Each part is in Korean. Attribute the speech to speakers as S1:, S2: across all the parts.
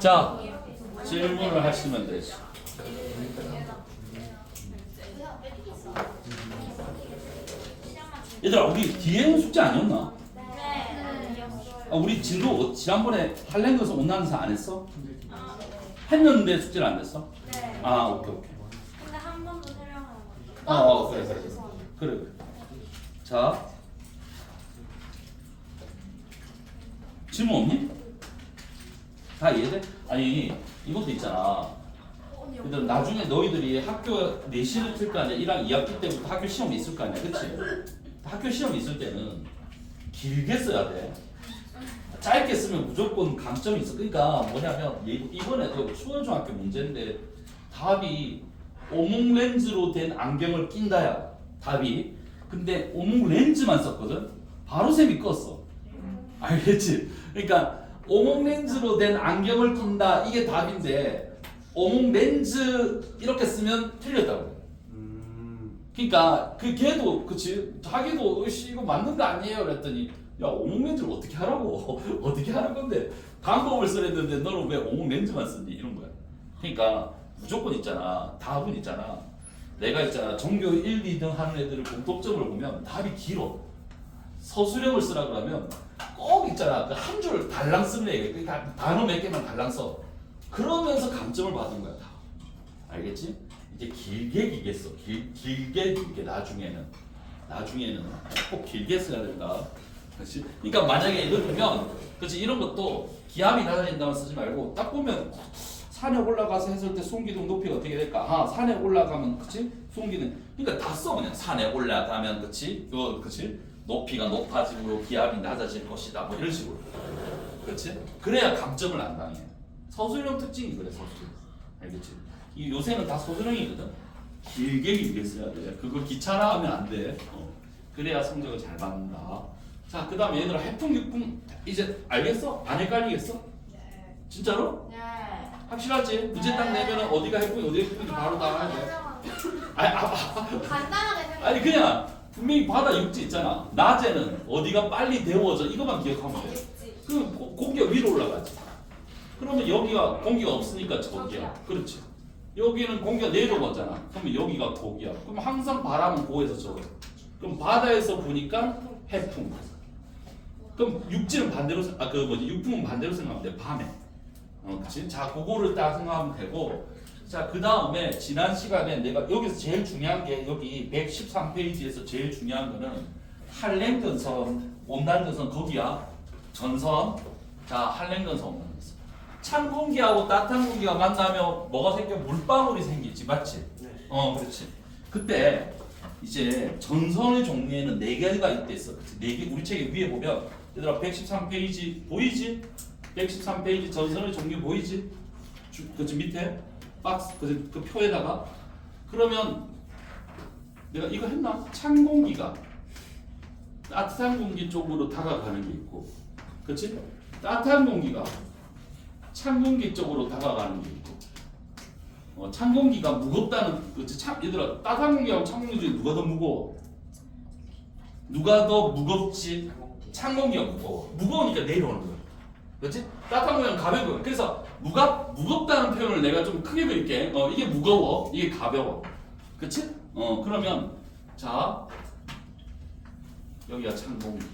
S1: 자, 질문을 하시면 되지. 얘들아, 우리 뒤에는 숙제 아니었나? 아, 우리 진로 지난번에 할랭거에서 온난사 안 했어? 했는데 숙제를 안 냈어?
S2: 네.
S1: 아, 오케이.
S2: 근데 한 번도 설명하는 거.
S1: 그래. 자, 질문 없니? 다 이해돼? 아니, 이것도 있잖아. 근데 나중에 너희들이 학교 내신을 틀 거 아니야? 1학 2학기 때부터 학교 시험이 있을 거 아니야? 그치? 학교 시험 있을 때는 길게 써야 돼. 짧게 쓰면 무조건 강점이 있어. 그러니까 뭐냐면 이번에도 초등중학교 문제인데 답이 오목 렌즈로 된 안경을 낀다야. 답이. 근데 오목 렌즈만 썼거든. 바로 쌤이 껐어. 알겠지? 그러니까 오목 렌즈로 된 안경을 낀다. 이게 답인데 오목 렌즈 이렇게 쓰면 틀렸다고. 그러니까 그 걔도 그치 자기도 으씨 이거 맞는 거 아니에요 그랬더니 야 오목 렌즈를 어떻게 하라고 어떻게 하는 건데 방법을 쓰랬는데 너는 왜 오목 렌즈만 쓰니 이런 거야. 그러니까 무조건 있잖아. 답은 있잖아. 내가 있잖아 전교 1, 2등 하는 애들을 공통점을 보면 답이 길어. 서술형을 쓰라 그러면 꼭 있잖아 그 한 줄 달랑 쓰는 애 그러니까 단어 몇 개만 달랑 써. 그러면서 감점을 받은 거야 다. 알겠지? 이제 길게 써. 길게 나중에는 꼭 길게 써야 된다. 그렇지? 그러니까 만약에 예를 들면 그렇지 이런 것도 기압이 낮아진다면 쓰지 말고 딱 보면 산에 올라가서 했을 때 송기둥 높이가 어떻게 될까? 아 산에 올라가면 그렇지? 송기둥 그러니까 다 써 그냥 산에 올라가면 그렇지? 그렇지? 높이가 높아지므로 기압이 낮아질 것이다. 뭐 이런 식으로. 그렇지? 그래야 감점을 안 당해. 서술형 특징이 그래 서술형. 알겠지? 이 요새는 다 서술형이거든. 길게 써야 돼. 그걸 귀찮아하면 안 돼. 그래야 성적을 잘 받는다. 자, 그 다음에 얘들아 해풍, 육풍 이제 알겠어? 안 헷갈리겠어?
S2: 네.
S1: 진짜로?
S2: 네.
S1: 확실하지? 문제 딱 내면은 어디가 해풍이 어디가 육풍인지 바로 나와야 돼.
S2: 간단하게 생각.
S1: 아니 그냥 분명히 바다 육지 있잖아. 낮에는 어디가 빨리 데워져 이것만 기억하면 돼. 그 공기가 위로 올라가지. 그러면 여기가 공기가 없으니까 저기야. 그렇지. 여기는 공기가 내려오잖아. 그러면 여기가 고기야. 그럼 항상 바람은 고에서 저거. 그럼 바다에서 보니까 해풍. 그럼 육지는 반대로 육풍은 반대로 생각하면 돼. 밤에. 그치? 자, 그거를 딱 생각하면 되고. 자, 그 다음에 지난 시간에 내가 여기서 제일 중요한 게 여기 113페이지에서 제일 중요한 거는 한랭전선, 온난전선 거기야. 전선. 자, 한랭전선, 온난전선. 찬 공기하고 따뜻한 공기가 만나면 뭐가 생겨? 물방울이 생기지, 맞지?
S3: 네.
S1: 그렇지. 그때 이제 전선의 종류에는 4개가 있어. 그치? 4개 우리 책에 위에 보면 얘들아 113페이지 보이지? 113페이지 전선의 종류 보이지? 그치 밑에 박스 그 표에다가 그러면 내가 이거 했나? 찬 공기가 따뜻한 공기 쪽으로 다가가는 게 있고, 그렇지? 따뜻한 공기가 찬 공기 쪽으로 다가가는 게 있고, 찬 공기가 무겁다는 그치? 얘들아 따뜻한 공기하고 찬 공기 중에 누가 더 무거워? 누가 더 무겁지? 찬 공기가 무거워. 무거우니까 내려오는 거야. 그렇지? 따뜻한 공기는 가벼운 거야. 그래서 무겁다는 표현을 내가 좀 크게 그릴게. 이게 무거워, 이게 가벼워. 그렇지? 그러면 자 여기가 찬 공기.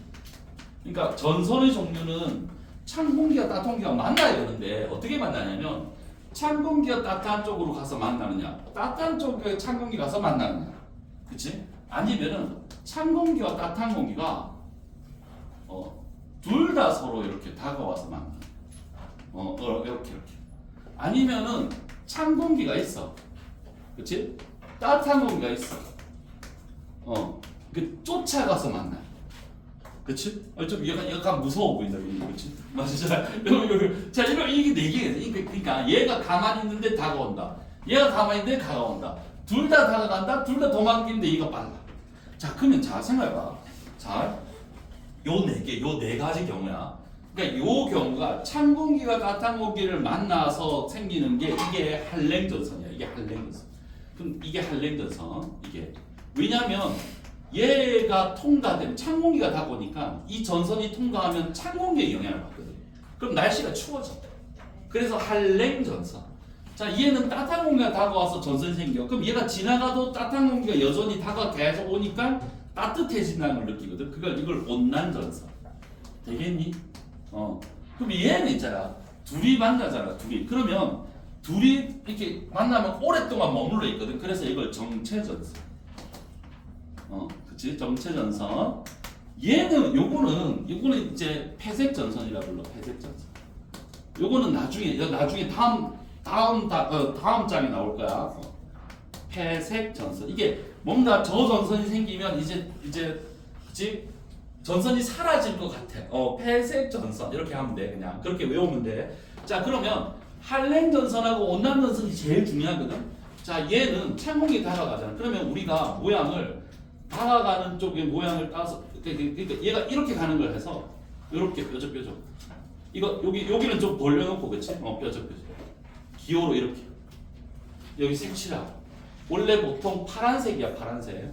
S1: 그러니까 전선의 종류는 찬 공기와 따뜻한 공기가 만나야 되는데 어떻게 만나냐면 찬 공기가 따뜻한 쪽으로 가서 만나느냐, 따뜻한 쪽에 찬 공기 가서 만나느냐, 그렇지? 아니면은 찬 공기와 따뜻한 공기가 둘 다 서로 이렇게 다가와서 만나. 이렇게. 아니면은 찬 공기가 있어, 그렇지? 따뜻한 공기가 있어. 그 쫓아가서 만나. 그치? 좀 약간 무서워 보인다, 그치? 맞지? 자, 이게 4개겠어. 그러니까 얘가 가만히 있는데 다가온다. 얘가 가만히 있는데 다가온다. 둘 다 다가간다. 둘 다 도망기는데 얘가 빨라. 자, 그러면 자 생각해봐. 자, 요 4가지 경우야. 그러니까 요 경우가 찬 공기가 따뜻한 공기를 만나서 생기는 게 이게 한랭전선이야. 이게 한랭전선. 그럼 이게 한랭전선. 이게 왜냐면 얘가 통과되면 찬 공기가 다가오니까 이 전선이 통과하면 찬 공기에 영향을 받거든. 그럼 날씨가 추워져. 그래서 한랭 전선. 자, 얘는 따뜻한 공기가 다가와서 전선이 생겨. 그럼 얘가 지나가도 따뜻한 공기가 여전히 계속 오니까 따뜻해진다는 걸 느끼거든. 이걸 온난 전선. 되겠니? 그럼 얘는 있잖아. 둘이 만나잖아. 그러면 둘이 이렇게 만나면 오랫동안 머물러 있거든. 그래서 이걸 정체전선. 그치? 정체전선. 요거는 이제 폐색전선이라 불러. 폐색전선. 요거는 나중에 다음 장에 나올 거야. 폐색전선. 이게 뭔가 저 전선이 생기면 이제 그치? 전선이 사라질 것 같아. 폐색전선 이렇게 하면 돼. 그냥 그렇게 외우면 돼. 자, 그러면 한랭 전선하고 온난 전선이 제일 중요하거든. 자, 얘는 찬 공기 다가가잖아. 그러면 우리가 다가가는 쪽의 모양을 따서 그러니까 얘가 이렇게 가는 걸 해서 이렇게 뾰족. 이거 여기는 좀 벌려놓고 그치? 뾰족. 기호로 이렇게. 여기 색칠하고. 원래 보통 파란색이야, 파란색.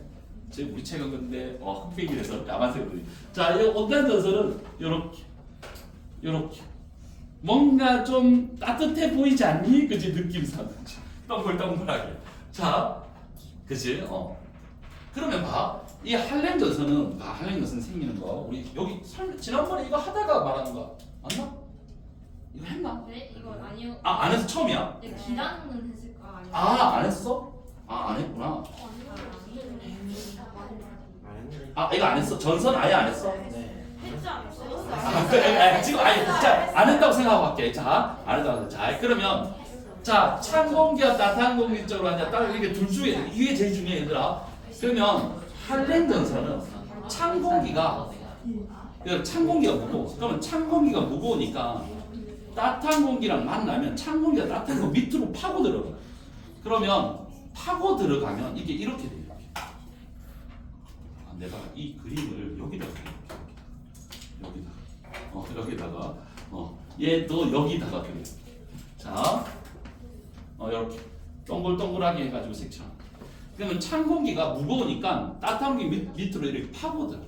S1: 지금 우리 책은 근데 흑백이라서 까만색으로. 자, 이 온난 전선은 요렇게. 뭔가 좀 따뜻해 보이지 않니? 그치? 느낌상. 동글동글하게. 자, 그치? 그러면 이 한랭 전선은 생기는 거. 우리 여기 지난번에 이거 하다가 말하는 거 맞나? 이거 했나?
S2: 네, 이거 아니요.
S1: 안 했어, 처음이야?
S2: 네, 기간은 했을까? 아니면
S1: 안 했어? 안 했구나. 이거 안 했어. 전선 아예 안 했어.
S2: 했지 않았어요?
S1: 그래, 지금 진짜 안 했다고 생각하고 할게. 자, 안 했다고 생각. 자, 그러면 찬 공기와 따뜻한 공기 쪽으로 하자. 딱 이게 둘 중에 이게 제일 중요해, 얘들아. 그러면 한랭 전선은 찬 공기가 무거워. 그러면 찬 공기가 무거우니까 따뜻한 공기랑 만나면 찬 공기가 따뜻한 거 밑으로 파고 들어가. 그러면 파고 들어가면 이게 이렇게 돼요. 내가 이 그림을 여기다가 얘도 여기다가 그려. 자, 이렇게 동글동글하게 해가지고 색칠. 그러면 찬 공기가 무거우니까 따뜻한 공기 밑으로 이렇게 파고들어.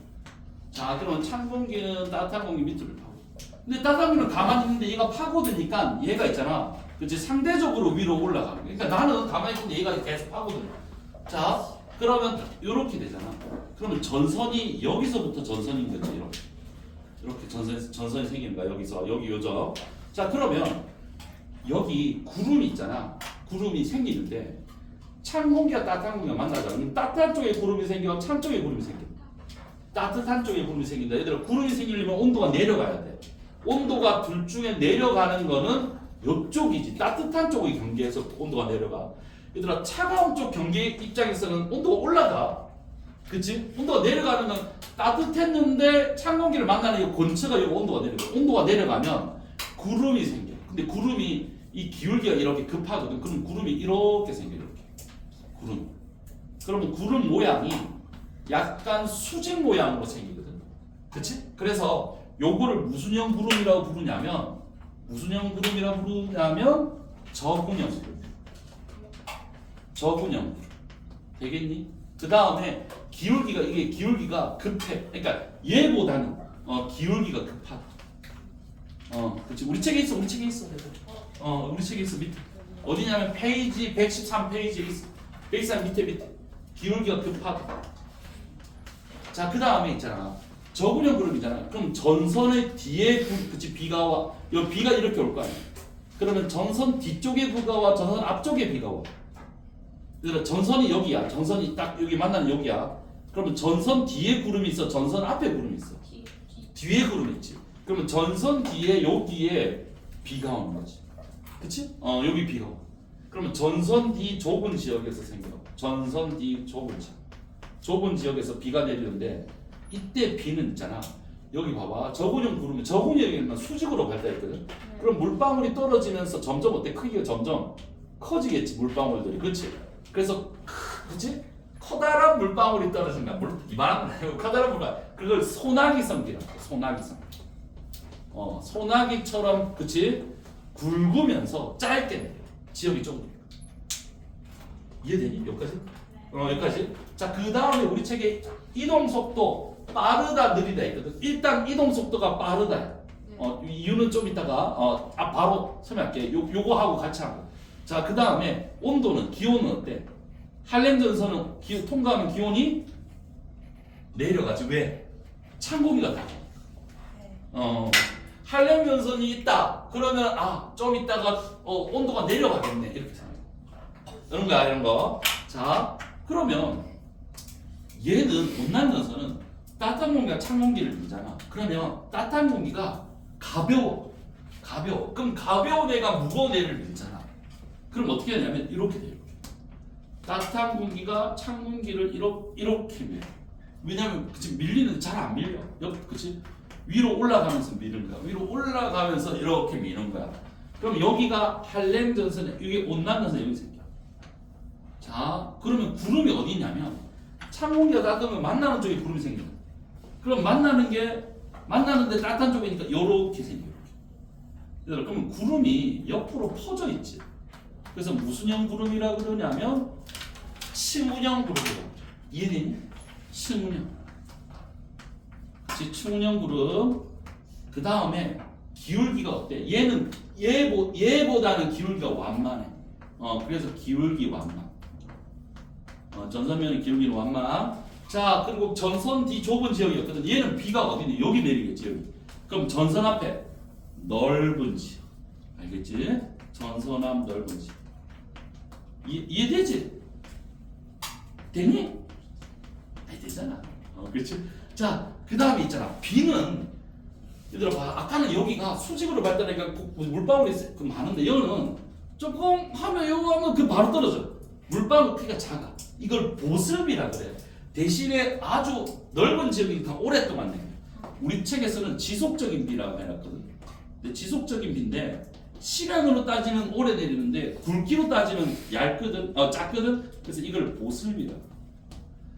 S1: 자, 그러면 찬 공기는 따뜻한 공기 밑으로 파고. 근데 따뜻한 공기는 가만히 있는데 얘가 파고드니까 얘가 있잖아. 그치? 상대적으로 위로 올라가는 거야. 그러니까 나는 가만히 있는데 얘가 계속 파고들어. 자, 그러면 이렇게 되잖아. 그러면 전선이 여기서부터 전선인 거지. 이렇게 전선이 생기는 거야. 여기서 여기 요점. 자, 그러면 여기 구름이 있잖아. 구름이 생기는데 찬 공기와 따뜻한 공기가 만나잖아. 그럼 따뜻한 쪽에 구름이 생겨, 찬 쪽에 구름이 생겨. 따뜻한 쪽에 구름이 생긴다. 얘들아, 구름이 생기려면 온도가 내려가야 돼. 온도가 둘 중에 내려가는 거는 이쪽이지. 따뜻한 쪽의 경계에서 온도가 내려가. 얘들아, 차가운 쪽 경계 입장에서는 온도가 올라가. 그치? 온도가 내려가는 건 따뜻했는데 찬 공기를 만나는 이 권체가 여기 온도가 내려가. 온도가 내려가면 구름이 생겨. 근데 구름이 이 기울기가 이렇게 급하거든. 그럼 구름이 이렇게 생겨. 이렇게. 구름. 그러면 구름 모양이 약간 수직 모양으로 생기거든. 그치? 그래서 요거를 무슨 형 구름이라고 부르냐면 저군형 구름. 저군형. 되겠니? 그 다음에 기울기가 급해. 그러니까 얘보다는 기울기가 급하다. 그렇지. 우리 책에 있어. 우리 책에 있어 밑에. 어디냐면 페이지 113페이지에 있어. 113 밑에. 기울기가 급하다. 자, 그 다음에 있잖아. 저군형 구름이잖아. 그럼 전선의 뒤에 그치 비가 와. 요 비가 이렇게 올 거 아니야. 그러면 전선 뒤쪽에 비가 와. 전선 앞쪽에 비가 와. 그러니까 전선이 여기야. 전선이 딱 여기 만나는 여기야. 그러면 전선 뒤에 구름이 있어. 전선 앞에 구름이 있어. 뒤에 구름이 있지. 그러면 전선 뒤에 여기에 비가 오는 거지. 그치? 여기 비가 와. 그러면 전선 뒤 좁은 지역에서 생겨. 전선 뒤 좁은 지역. 좁은 지역에서 비가 내리는데 이때 비는 있잖아. 여기 봐봐. 저군형 구름이 저군형에는 수직으로 발달했거든. 그럼 물방울이 떨어지면서 점점 크기가 점점 커지겠지. 물방울들이. 그렇지? 그래서 그치? 커다란 물방울이 떨어진다. 이만한 건 아니고 커다란 물방울. 그걸 소나기성이라고. 소나기성. 소나기처럼 그치? 굵으면서 짧게 내려. 지역이 좀 이해되니? 여기까지? 여기까지. 자, 그 다음에 우리 책에 이동 속도 빠르다 느리다 있거든. 일단 이동 속도가 빠르다. 이유는 좀 이따가 바로 설명할게. 요거 하고 같이 하고. 자, 그 다음에 온도는 기온은 어때? 할렘 전선은 통과하면 기온이 내려가지. 왜? 찬 공기가 다. 할렘 전선이 있다. 그러면 좀 있다가 온도가 내려가겠네. 이렇게 생각해. 이런 거야, 이런 거. 자, 그러면 얘는 온난 전선은 따뜻한 공기가 찬 공기를 밀잖아. 그러면 따뜻한 공기가 가벼워. 그럼 가벼운 애가 무거운 애를 밀잖아. 그럼 어떻게 하냐면 이렇게 돼요. 따뜻한 공기가 찬 공기를 이렇게 밀어. 왜냐면 그치 밀리는데 잘 안 밀려. 그치? 위로 올라가면서 미는 거야. 위로 올라가면서 이렇게 미는 거야. 그럼 여기가 할렘 전선에 이게 온난 전선 여기 생겨. 자, 그러면 구름이 어디 있냐면 찬 공기가 따뜻하면 만나는 쪽에 구름이 생겨. 그럼 만나는데 따뜻한 쪽이니까 이렇게 생겨. 그러면 구름이 옆으로 퍼져 있지. 그래서 무슨 형 구름이라 그러냐면 층운형 구름이라고. 이해되니? 층운형. 층운형 구름. 그 다음에 기울기가 어때? 얘는 얘보다는 기울기가 완만해. 그래서 기울기 완만. 전선면의 기울기는 완만. 자, 그리고 전선 뒤 좁은 지역이었거든. 얘는 비가 어디니? 여기 내리겠지, 여기. 그럼 전선 앞에 넓은 지역. 알겠지? 전선 앞 넓은 지역. 이해되지? 되니? 아니, 되잖아. 그렇지? 자, 그 다음에 있잖아. 비는, 얘들아 봐. 아까는 여기가 수직으로 발달하니까 물방울이 많은데, 여기는 조금 하면 요거 하면 그 바로 떨어져. 물방울 크기가 작아. 이걸 보습이라 그래. 대신에 아주 넓은 지역이 더 오랫동안 내려. 우리 책에서는 지속적인 비라고 해놨거든. 근데 지속적인 비인데 시간으로 따지면 오래 내리는데 굵기로 따지면 작거든. 그래서 이걸 보습이라.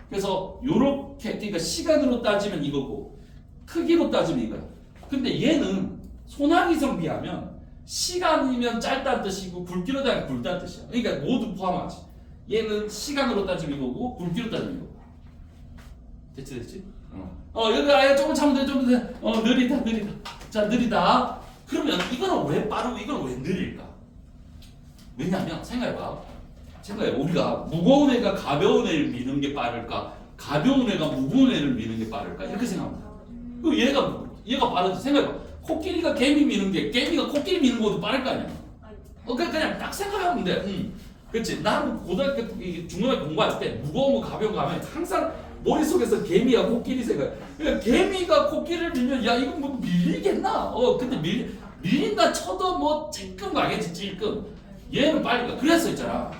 S1: 그래서 요렇게 그러니까 시간으로 따지면 이거고 크기로 따지면 이거야. 근데 얘는 소나기성 비하면 시간이면 짧다는 뜻이고 굵기로 따지면 굵다는 뜻이야. 그러니까 모두 포함하지. 얘는 시간으로 따지면 이거고 굵기로 따지면 이거고. 됐지? 여기 아예 조금 참으면 돼, 좀 돼. 느리다. 자, 느리다. 그러면 이거는 왜 빠르고 이거는 왜 느릴까? 왜냐면 생각해봐. 우리가 무거운 애가 가벼운 애를 미는 게 빠를까? 가벼운 애가 무거운 애를 미는 게 빠를까? 이렇게 생각합니다. 그럼 얘가 빠르지. 생각해봐. 코끼리가 개미 미는 게 개미가 코끼리 미는 것도 빠를 거 아니야? 그냥 딱 생각하면 돼. 그렇지. 나는 고등학교 중학교 공부할 때 무거운 거 가벼운 거 하면 항상 머릿속에서 개미야 코끼리 생각. 그러니까 개미가 코끼리를 밀면 야 이건 뭐 밀리겠나? 근데 밀린다 쳐도 뭐 찔끔 가겠지. 찔끔. 얘는 빨리 가. 그래서 있잖아.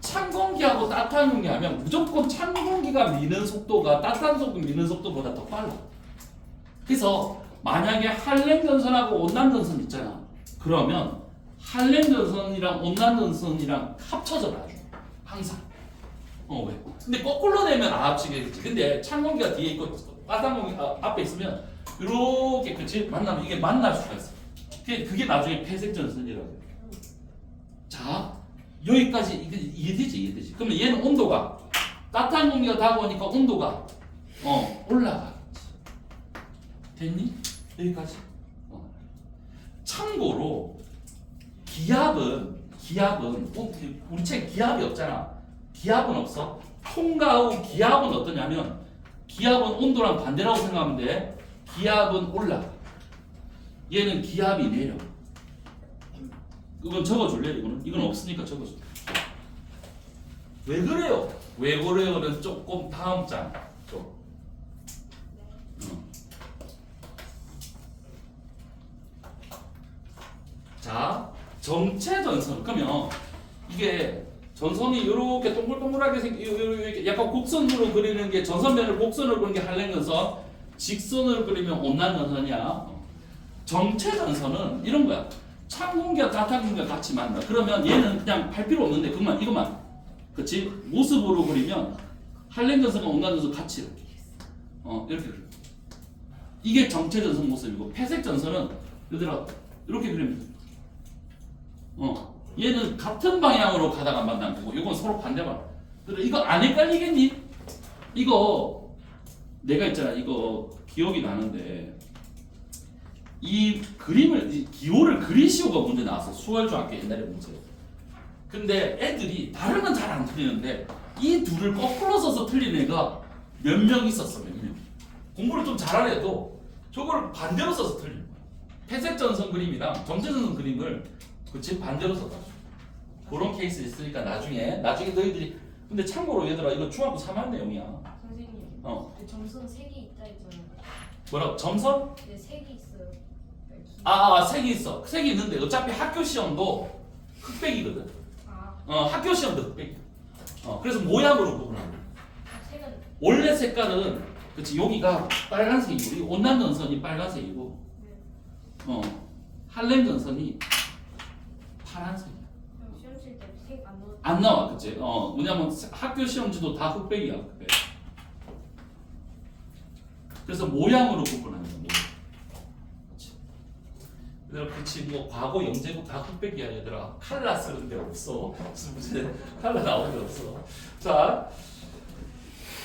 S1: 찬 공기하고 따뜻한 공기 하면 무조건 찬 공기가 미는 속도가 따뜻한 공기 미는 속도보다 더 빨라. 그래서 만약에 할렘 전선하고 온난 전선 있잖아. 그러면 할렘 전선이랑 온난 전선이랑 합쳐져 나중에 항상. 왜? 근데 거꾸로 내면 합치겠지. 근데 찬 공기가 뒤에 있고 따뜻한 공기 앞에 있으면 이렇게 그치 만나면 이게 만날 수가 있어. 그게 나중에 폐색 전선이라고 해요. 자, 여기까지 이해되지? 그러면 얘는 온도가 따뜻한 공기가 다가오니까 온도가 올라가. 됐니? 여기까지. 참고로 기압은 우리 책 기압이 없잖아. 기압은 없어. 통과 후 기압은 어떠냐면 기압은 온도랑 반대라고 생각하면 돼. 기압은 올라가. 얘는 기압이 내려. 이건 적어줄래? 이건 없으니까 적어줄게. 왜 그래요? 왜 그래요는 조금 다음 장. 자, 정체 전선. 그러면 이게 전선이 이렇게 동글동글하게 이렇게 약간 곡선으로 그리는 게 전선면을 곡선으로 그리는 게 할렘 전선, 직선으로 그리면 온난 전선이야. 정체 전선은 이런 거야. 찬 공기와 따뜻한 공기가 같이 만나. 그러면 얘는 그냥 할 필요 없는데 이것만. 그렇지? 모습으로 그리면 할렘 전선과 온난 전선 같이 이렇게 그려. 이게 정체 전선 모습이고 폐색 전선은 얘들아 이렇게 그리면 돼. 얘는 같은 방향으로 가다가 만난 거고 이건 서로 반대방. 이거 안 헷갈리겠니? 이거 내가 있잖아. 이거 기억이 나는데 이 그림을 이 기호를 그리시오가 문제 나왔어. 수월중학교 옛날에 문제. 근데 애들이 다른 건 잘 안 틀리는데 이 둘을 거꾸로 써서 틀린 애가 몇 명 있었어. 몇 명. 공부를 좀 잘하는 애도 저걸 반대로 써서 틀린 거야. 회색 전선 그림이랑 점재전선 그림을 그치 반대로 써서 그런 케이스 있으니까 나중에 너희들이 근데 참고로 얘들아 이거 중학교 3학 내용이야.
S2: 선생님.
S1: 어.
S2: 점선 3개 있다 했잖아요.
S1: 뭐라고? 점선?
S2: 네, 3개 있어요.
S1: 색이 있어. 색이 있는데 어차피 학교 시험도 흑백이거든. 학교 시험도 흑백이야. 그래서 모양으로 구분하는 거야.
S2: 색은
S1: 원래 색깔은 그치 여기가 빨간색이고 이 온난 전선이 빨간색이고 할렘 전선이 파란색이야.
S2: 그럼 시험 칠 때 색 안 넣어.
S1: 안 나와 그치? 왜냐면 학교 시험지도 다 흑백이야. 흑백. 그래서 모양으로 구분하는 거야. 모양. 그치? 얘들아 그치 뭐 과거 영재고 다 흑백이야 얘들아. 칼라 쓰는 데 없어. 무슨 칼라 나오는 데 없어.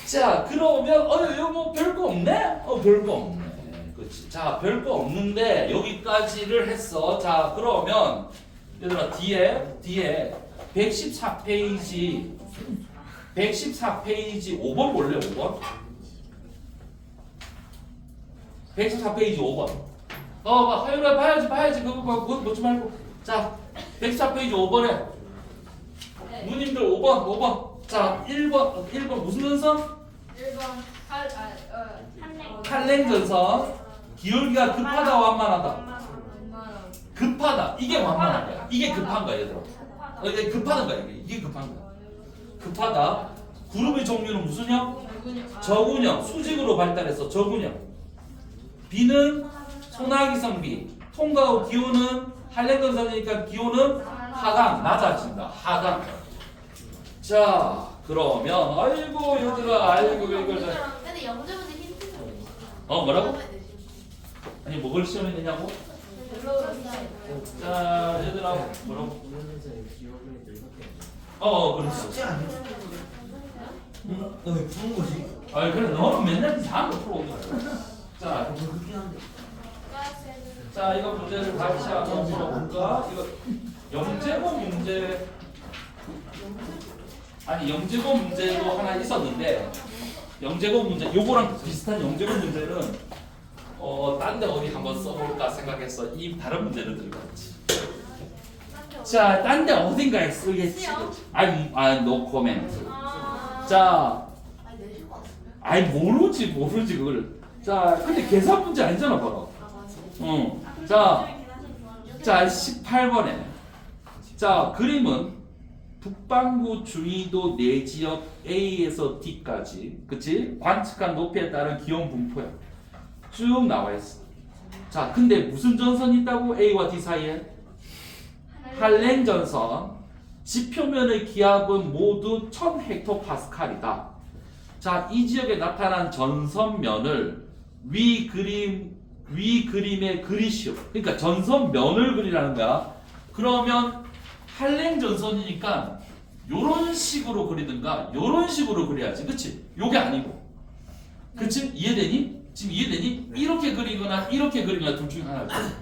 S1: 자 그러면 이거 뭐 별거 없네? 별거 없네. 그렇지. 자 별거 없는데 여기까지를 했어. 자 그러면 얘들아 뒤에 114페이지 5번 볼래 5번? 114페이지 5번. 하율아 봐야지 그거 보지 말고. 자 114페이지 5번에
S2: 네.
S1: 누님들 5번. 자 1번 무슨 전선?
S2: 1번
S1: 칼렌 전선. 기울기가 급하다 완만하다. 급하다. 이게 완만한 거야. 이게 급한 거야 얘들아. 이게 급하는 거야 이게 급한 거야. 급하다. 그룹의 종류는 무슨 형? 저군형. 수직으로 발달해서 저군형. B는 소나기성 B. 통과 후 기호는 할렘 전선이니까 기호는 하강 낮아진다. 하강. 자 그러면 아이고 얘들아 아이고 이걸
S2: 근데 영재분들 힌트 좀.
S1: 뭐라고? 아니 뭐를 시험에 내냐고? 자 얘들아 뭐라고? 그렇지.
S3: 숙제 아니야? 너왜 푸는 거지?
S1: 그래 너는 맨날 이상한 거 풀어오는 거야. 자,
S3: 그렇긴 한데.
S1: 자 이거 문제를 다시 한번 풀어볼까? 이거 영재고 문제 영재고 문제도 하나 있었는데 영재고 문제 요거랑 비슷한 영재고 문제는 딴 데 어디 한번 써볼까 생각해서 이 다른 문제를 들고 왔지. 자, 딴 데 어딘가에 쓰겠지. no comment. 자, 모르지 그걸. 자, 근데 계산 문제 아니잖아 바로. 자 18번에 자 그림은 북반구 중위도 내 지역 A에서 D까지 그치? 관측한 높이에 따른 기온 분포야. 쭉 나와 있어. 자 근데 무슨 전선이 있다고 A와 D 사이에? 할렘 전선. 지표면의 기압은 모두 1000헥토파스칼이다. 자 이 지역에 나타난 전선면을 위 그림에 그리시오. 그러니까 전선면을 그리라는 거야. 그러면 할렘 전선이니까 요런 식으로 그리든가 요런 식으로 그려야지. 그치? 요게 아니고. 그치? 이해되니? 지금 이해되니? 이렇게 그리거나 이렇게 그리거나 둘 중에 하나일 거야.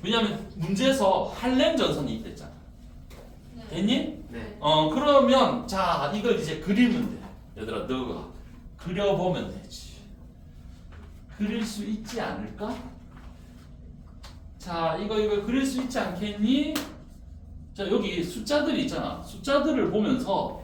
S1: 왜냐면 문제에서 할렘 전선이 있댔잖아. 됐니?
S3: 네.
S1: 그러면 자 이걸 이제 그리면 돼. 얘들아 너가 그려보면 되지. 그릴 수 있지 않을까? 자 이거 그릴 수 있지 않겠니? 자 여기 숫자들이 있잖아. 숫자들을 보면서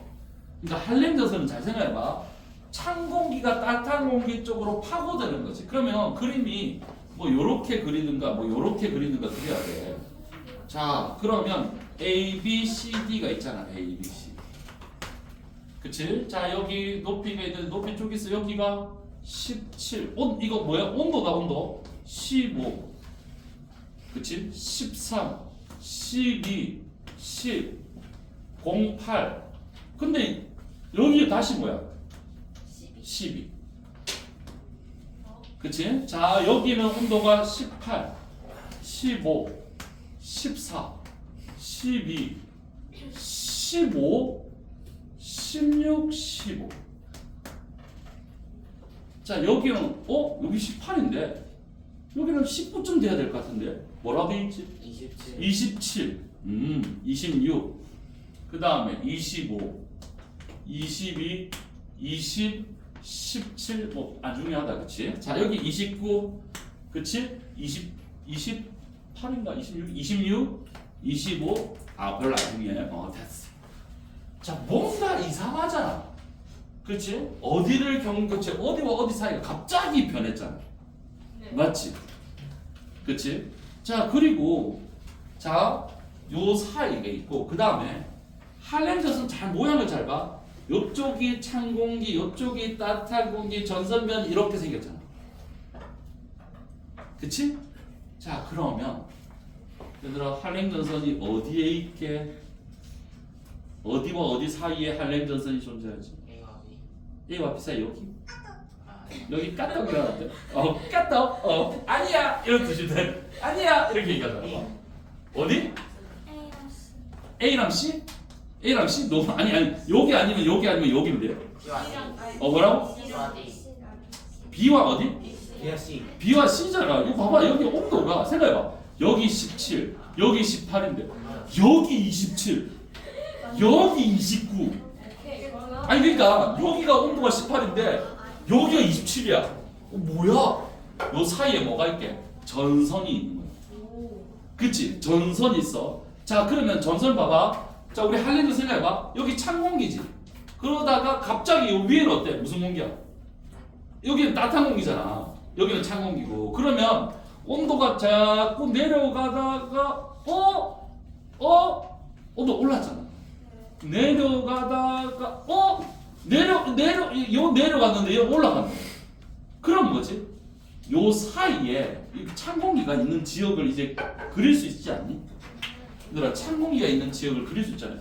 S1: 그러니까 할렘 전선은 잘 생각해봐. 찬 공기가 따뜻한 공기 쪽으로 파고드는 거지. 그러면 그림이 뭐 요렇게 그리든가 뭐 요렇게 그리든가 그려야 돼. 자 그러면 A, B, C, D가 있잖아. A, B, C. 그치? 자 여기 높이가 있는데 높이 쭉 있어. 여기가 17. 이거 뭐야? 온도다 온도. 15. 그치? 13. 12. 10. 08. 근데 여기 다시 뭐야? 12. 그치? 자 여기는 온도가 18. 15. 14. 12. 15. 16, 15. 자 여기는 여기 18인데 여기는 19쯤 돼야 될 것 같은데 뭐라고 돼 있지? 27 26 그 다음에 25 22 20 17 뭐 안 중요하다 그치? 자 여기 29 그치? 28인가 26 25 아 별로 안 중요해 됐어. 자 뭔가 이상하잖아 그치? 어디를 경고치 어디와 어디 사이가 갑자기 변했잖아
S2: 네.
S1: 맞지? 그치? 자 그리고 자 요 사이가 있고 그 다음에 할렘젓은 잘 모양을 잘 봐. 요쪽이 찬 공기, 요쪽이 따뜻한 공기, 전선면 이렇게 생겼잖아. 그치? 자 그러면 얘들아 할렘전선이 어디에 있게? 어디와 어디 사이에 할렘전선이 존재하지? A와 B 사이 여기? 여기 까떡이라는데? 까떡? 아니야! 이런 뜻인데 아니야! 이렇게 얘기하잖아. 어디? A랑 C? A랑 C? 너무 아니 여기 아니면 여기면 돼요. 뭐라고? B와 어디? B와 C잖아. 이거 봐봐 여기 온도가 생각해봐. 여기 17, 여기 18인데 여기 27, 여기 29. 아니 그러니까 여기가 온도가 18인데 여기가 27이야. 뭐야? 요 사이에 뭐가 있게? 전선이 있는 거야. 그치? 전선이 있어. 자 그러면 전선 봐봐. 자 우리 할렘전 생각해봐. 여기 찬 공기지. 그러다가 갑자기 요 위에는 어때? 무슨 공기야? 여기는 따뜻한 공기잖아. 여기는 찬 공기고. 그러면 온도가 자꾸 내려가다가 온도 올랐잖아. 내려가다가 내려갔는데 여기 올라갔네. 그럼 뭐지? 요 사이에 찬 공기가 있는 지역을 이제 그릴 수 있지 않니? 얘들아 찬 공기가 있는 지역을 그릴 수 있잖아요.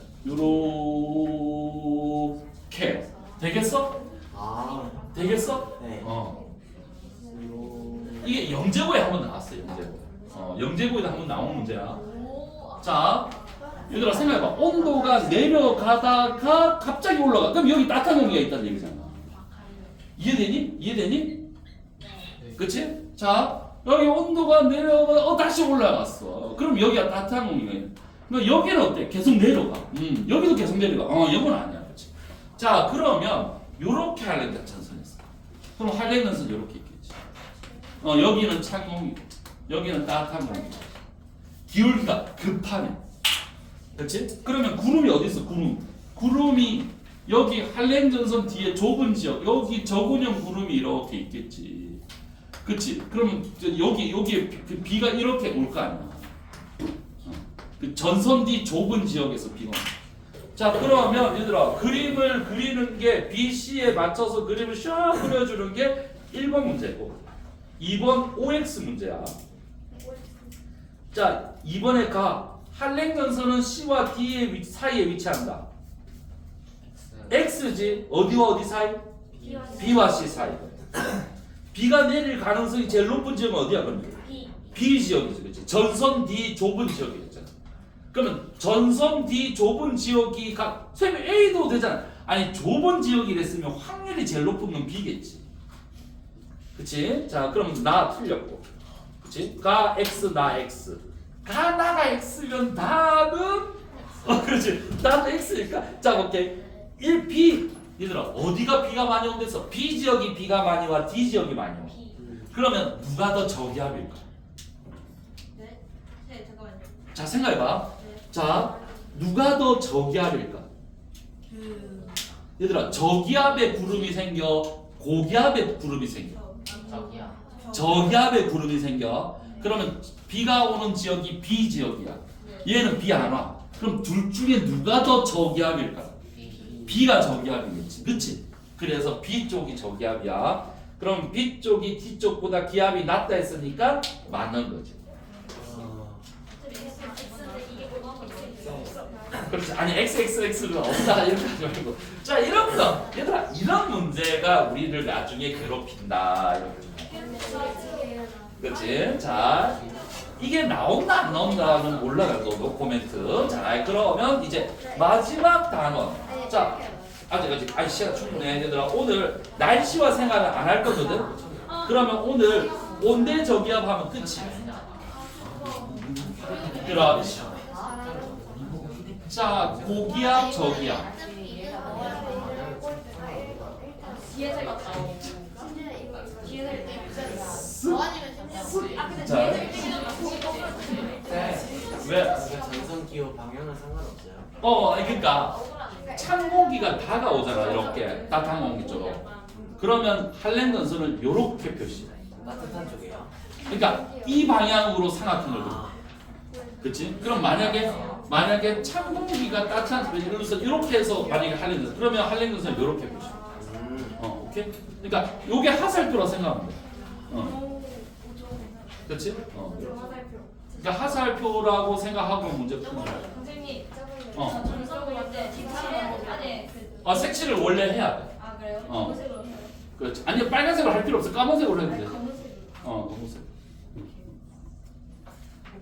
S1: 요렇게 되겠어? 되겠어?
S3: 네.
S1: 이게 영재고에 한번 나왔어요. 영재고에 한번 나온 문제야. 자, 얘들아 생각해봐. 온도가 내려가다가 갑자기 올라가. 그럼 여기 따뜻한 공기가 있다는 얘기잖아. 이해되니? 이해되니? 그치? 자, 여기 온도가 내려가 다시 올라갔어. 그럼 여기가 따뜻한 공기가 있는. 그러니까 여기는 어때? 계속 내려가. 여기도 계속 내려가. 여기는 아니야. 그치? 자, 그러면 요렇게 할렘전 전선이었어. 그럼 할렘전선 요렇게 있겠지. 여기는 찬 공기, 여기는 따뜻한 공기. 기울기가 급하네. 그렇지? 그러면 구름이 어디 있어? 구름이 여기 할렘전선 뒤에 좁은 지역, 여기 저근형 구름이 이렇게 있겠지. 그렇지? 그러면 여기에 비가 이렇게 올 거 아니야. 그 전선 뒤 좁은 지역에서 비가. 자 그러면 얘들아 그림을 그리는 게 BC에 맞춰서 그림을 샥 그려주는 게 1번 문제고 2번 OX 문제야. 자 이번에 할렘전선은 C와 D의 사이에 위치한다. X지 어디와 어디 사이? B와 C 사이. B가 내릴 가능성이 제일 높은 지역은 어디야 그러면? B 지역이지, 그렇지? 전선 D 좁은 지역이었잖아. 그러면 전선 D 좁은 지역이 쌤이 A도 되잖아. 아니 좁은 지역이랬으면 확률이 제일 높은 건 B겠지. 그치? 자 그럼 나 틀렸고 그치? 가 X 나 X 나가 X면 나는 그렇지 나는 X니까 자 볼게 1B 얘들아 어디가 비가 많이 온댔어? B 지역이 비가 많이 와 D 지역이 많이 와 그러면 누가 더 저기압일까?
S2: 네, 잠깐만요.
S1: 자 생각해봐 자 누가 더 저기압일까? 얘들아 저기압에 구름이 생겨 고기압에 구름이 생겨 저기압에 구름이 생겨 그러면 비가 오는 지역이 B 지역이야 얘는 비 안 와 그럼 둘 중에 누가 더 저기압일까? B가 저기압이겠지 그치? 그래서 B 쪽이 저기압이야 그럼 B 쪽이 D 쪽보다 기압이 낮다 했으니까 맞는 거지 그렇지 아니 XXX가 없다 이렇게 하지 말고 자 이런 거 얘들아 이런 문제가 우리를 나중에 괴롭힌다 이런 그렇지 자 이게 나온다 안 나온다는 몰라요 너 코멘트 자 그러면 이제 마지막 단원 자 아직 시간 충분해 얘들아 오늘 날씨와 생활은 안 할 거거든 그러면 오늘 온대 저기압 하면 끝이야. 그렇지. 자, 고기압 저기압.
S2: 뒤에 제가 나오고. 뒤에 될 때. 아 근데
S1: 자.
S2: 뒤에 될 때는
S1: 왜?
S3: 전선 기호 방향은 상관없어요.
S1: 그러니까 찬 공기가 다가오잖아. 이렇게 따뜻한 공기 쪽으로. 그러면 할렌건선을 이렇게 표시해.
S3: 따뜻한 쪽이요.
S1: 그러니까 이 방향으로 삼각형을 그려.
S3: 아,
S1: 그렇지? 그럼 만약에 찬 공기가 따뜻한 예를 들어서 이렇게 해서 만약에 할렌건선 그러면 할렌건선을 이렇게 표시해. 오케이? 그러니까 요게 하살표라 생각하면 돼. 그렇지? 그러니까 하살표라고 생각하고 문제 푸는 거야.
S2: 선생님.
S1: 어.
S2: 전성을 할때 아니
S1: 색칠을 원래 해야 돼.
S2: 아 그래요?
S1: 어.
S2: 검은색으로 해요.
S1: 그렇지. 아니 빨간색으로 할 필요 없어. 까만색으로 해도 돼.
S2: 검은색으로.
S1: 검은색.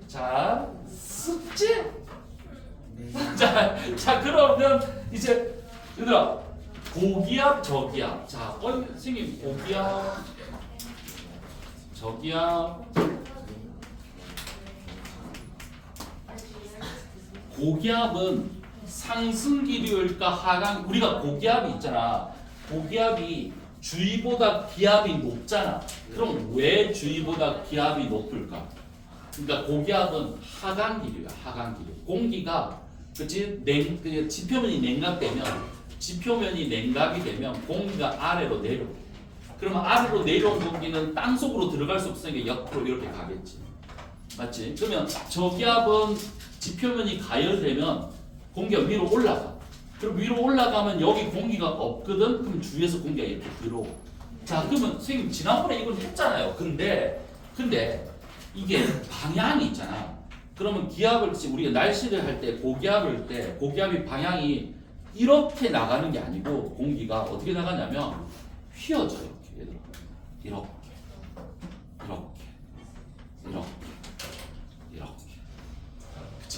S1: 자, 숙제. 자 그러면 이제 얘들아 고기압 저기압. 자, 선생님 고기압 저기압. 고기압은 상승 기류일까 하강 우리가 고기압이 있잖아. 고기압이 주위보다 기압이 높잖아. 그럼 왜 주위보다 기압이 높을까? 그러니까 고기압은 하강 기류야. 하강 기류. 공기가 그치 지표면이 냉각이 되면 공기가 아래로 내려. 그러면 아래로 내려온 공기는 땅 속으로 들어갈 수 없으니까 옆으로 이렇게 가겠지. 맞지? 그러면 저기압은 지표면이 가열되면 공기가 위로 올라가. 그럼 위로 올라가면 여기 공기가 없거든. 그럼 주위에서 공기가 이렇게 들어오. 자, 그러면 선생님 지난번에 이걸 했잖아요. 근데 이게 방향이 있잖아. 그러면 기압을 우리가 날씨를 할 때 고기압을 때 고기압이 방향이 이렇게 나가는 게 아니고 공기가 어떻게 나가냐면 휘어져 이렇게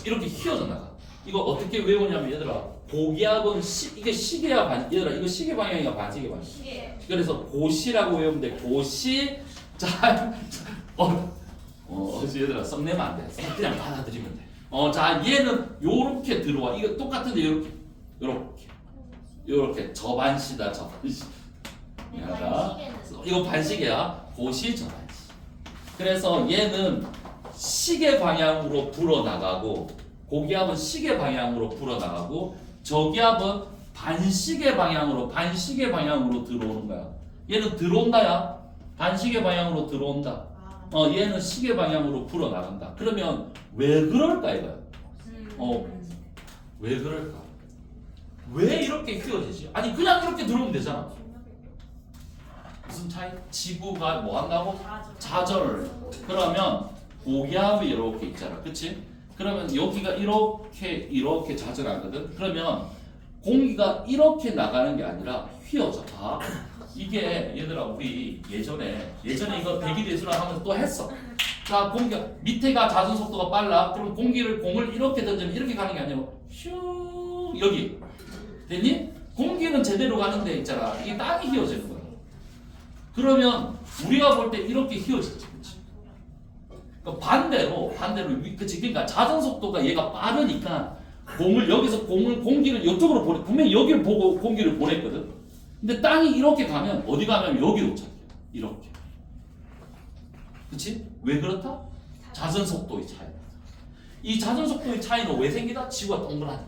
S1: 이렇게 휘어져 나가. 이거 어떻게 외우냐면 얘들아 고기압은 이게 시계야 얘들아 이거 시계 방향이야 반시계 방향.
S2: 시계.
S1: 그래서 고시라고 외우면 돼. 고시 얘들아 썸내면 안 돼. 그냥 받아들이면 돼. 자 얘는 요렇게 들어와. 이거 똑같은데 요렇게 저반시다 저반시. 미안하다. 이거 반시계야. 고시 저반시. 그래서 얘는 시계 방향으로 불어나가고 고기압은 시계 방향으로 불어나가고 저기압은 반시계 방향으로 들어오는 거야. 얘는 들어온다야. 반시계 방향으로 들어온다. 얘는 시계 방향으로 불어나간다. 그러면 왜 그럴까 이거야? 왜 그럴까? 왜 이렇게 휘어지지? 아니 그냥 이렇게 들어오면 되잖아. 무슨 차이? 지구가 뭐 한다고? 자전을. 그러면 고기압이 이렇게 있잖아. 그치? 그러면 여기가 이렇게 자전하거든. 그러면 공기가 이렇게 나가는 게 아니라 휘어져. 이게 얘들아 우리 예전에 이거 대기대수랑 하면서 또 했어. 자 공기가 밑에가 자전 속도가 빨라. 그럼 공을 이렇게 던지면 이렇게 가는 게 아니고 슝 여기 됐니? 공기는 제대로 가는 데 있잖아. 이게 땅이 휘어지는 거야. 그러면 우리가 볼 때 이렇게 휘어지지. 그러니까 반대로 그치? 그러니까 자전 속도가 얘가 빠르니까 공기를 이쪽으로 보내. 분명히 여기를 보고 공기를 보냈거든. 근데 땅이 이렇게 가면 어디 가면 여기로 차게. 이렇게. 그치? 왜 그렇다? 자전 속도의 차이. 이 자전 속도의 차이는 왜 생기다? 지구가 동그라니.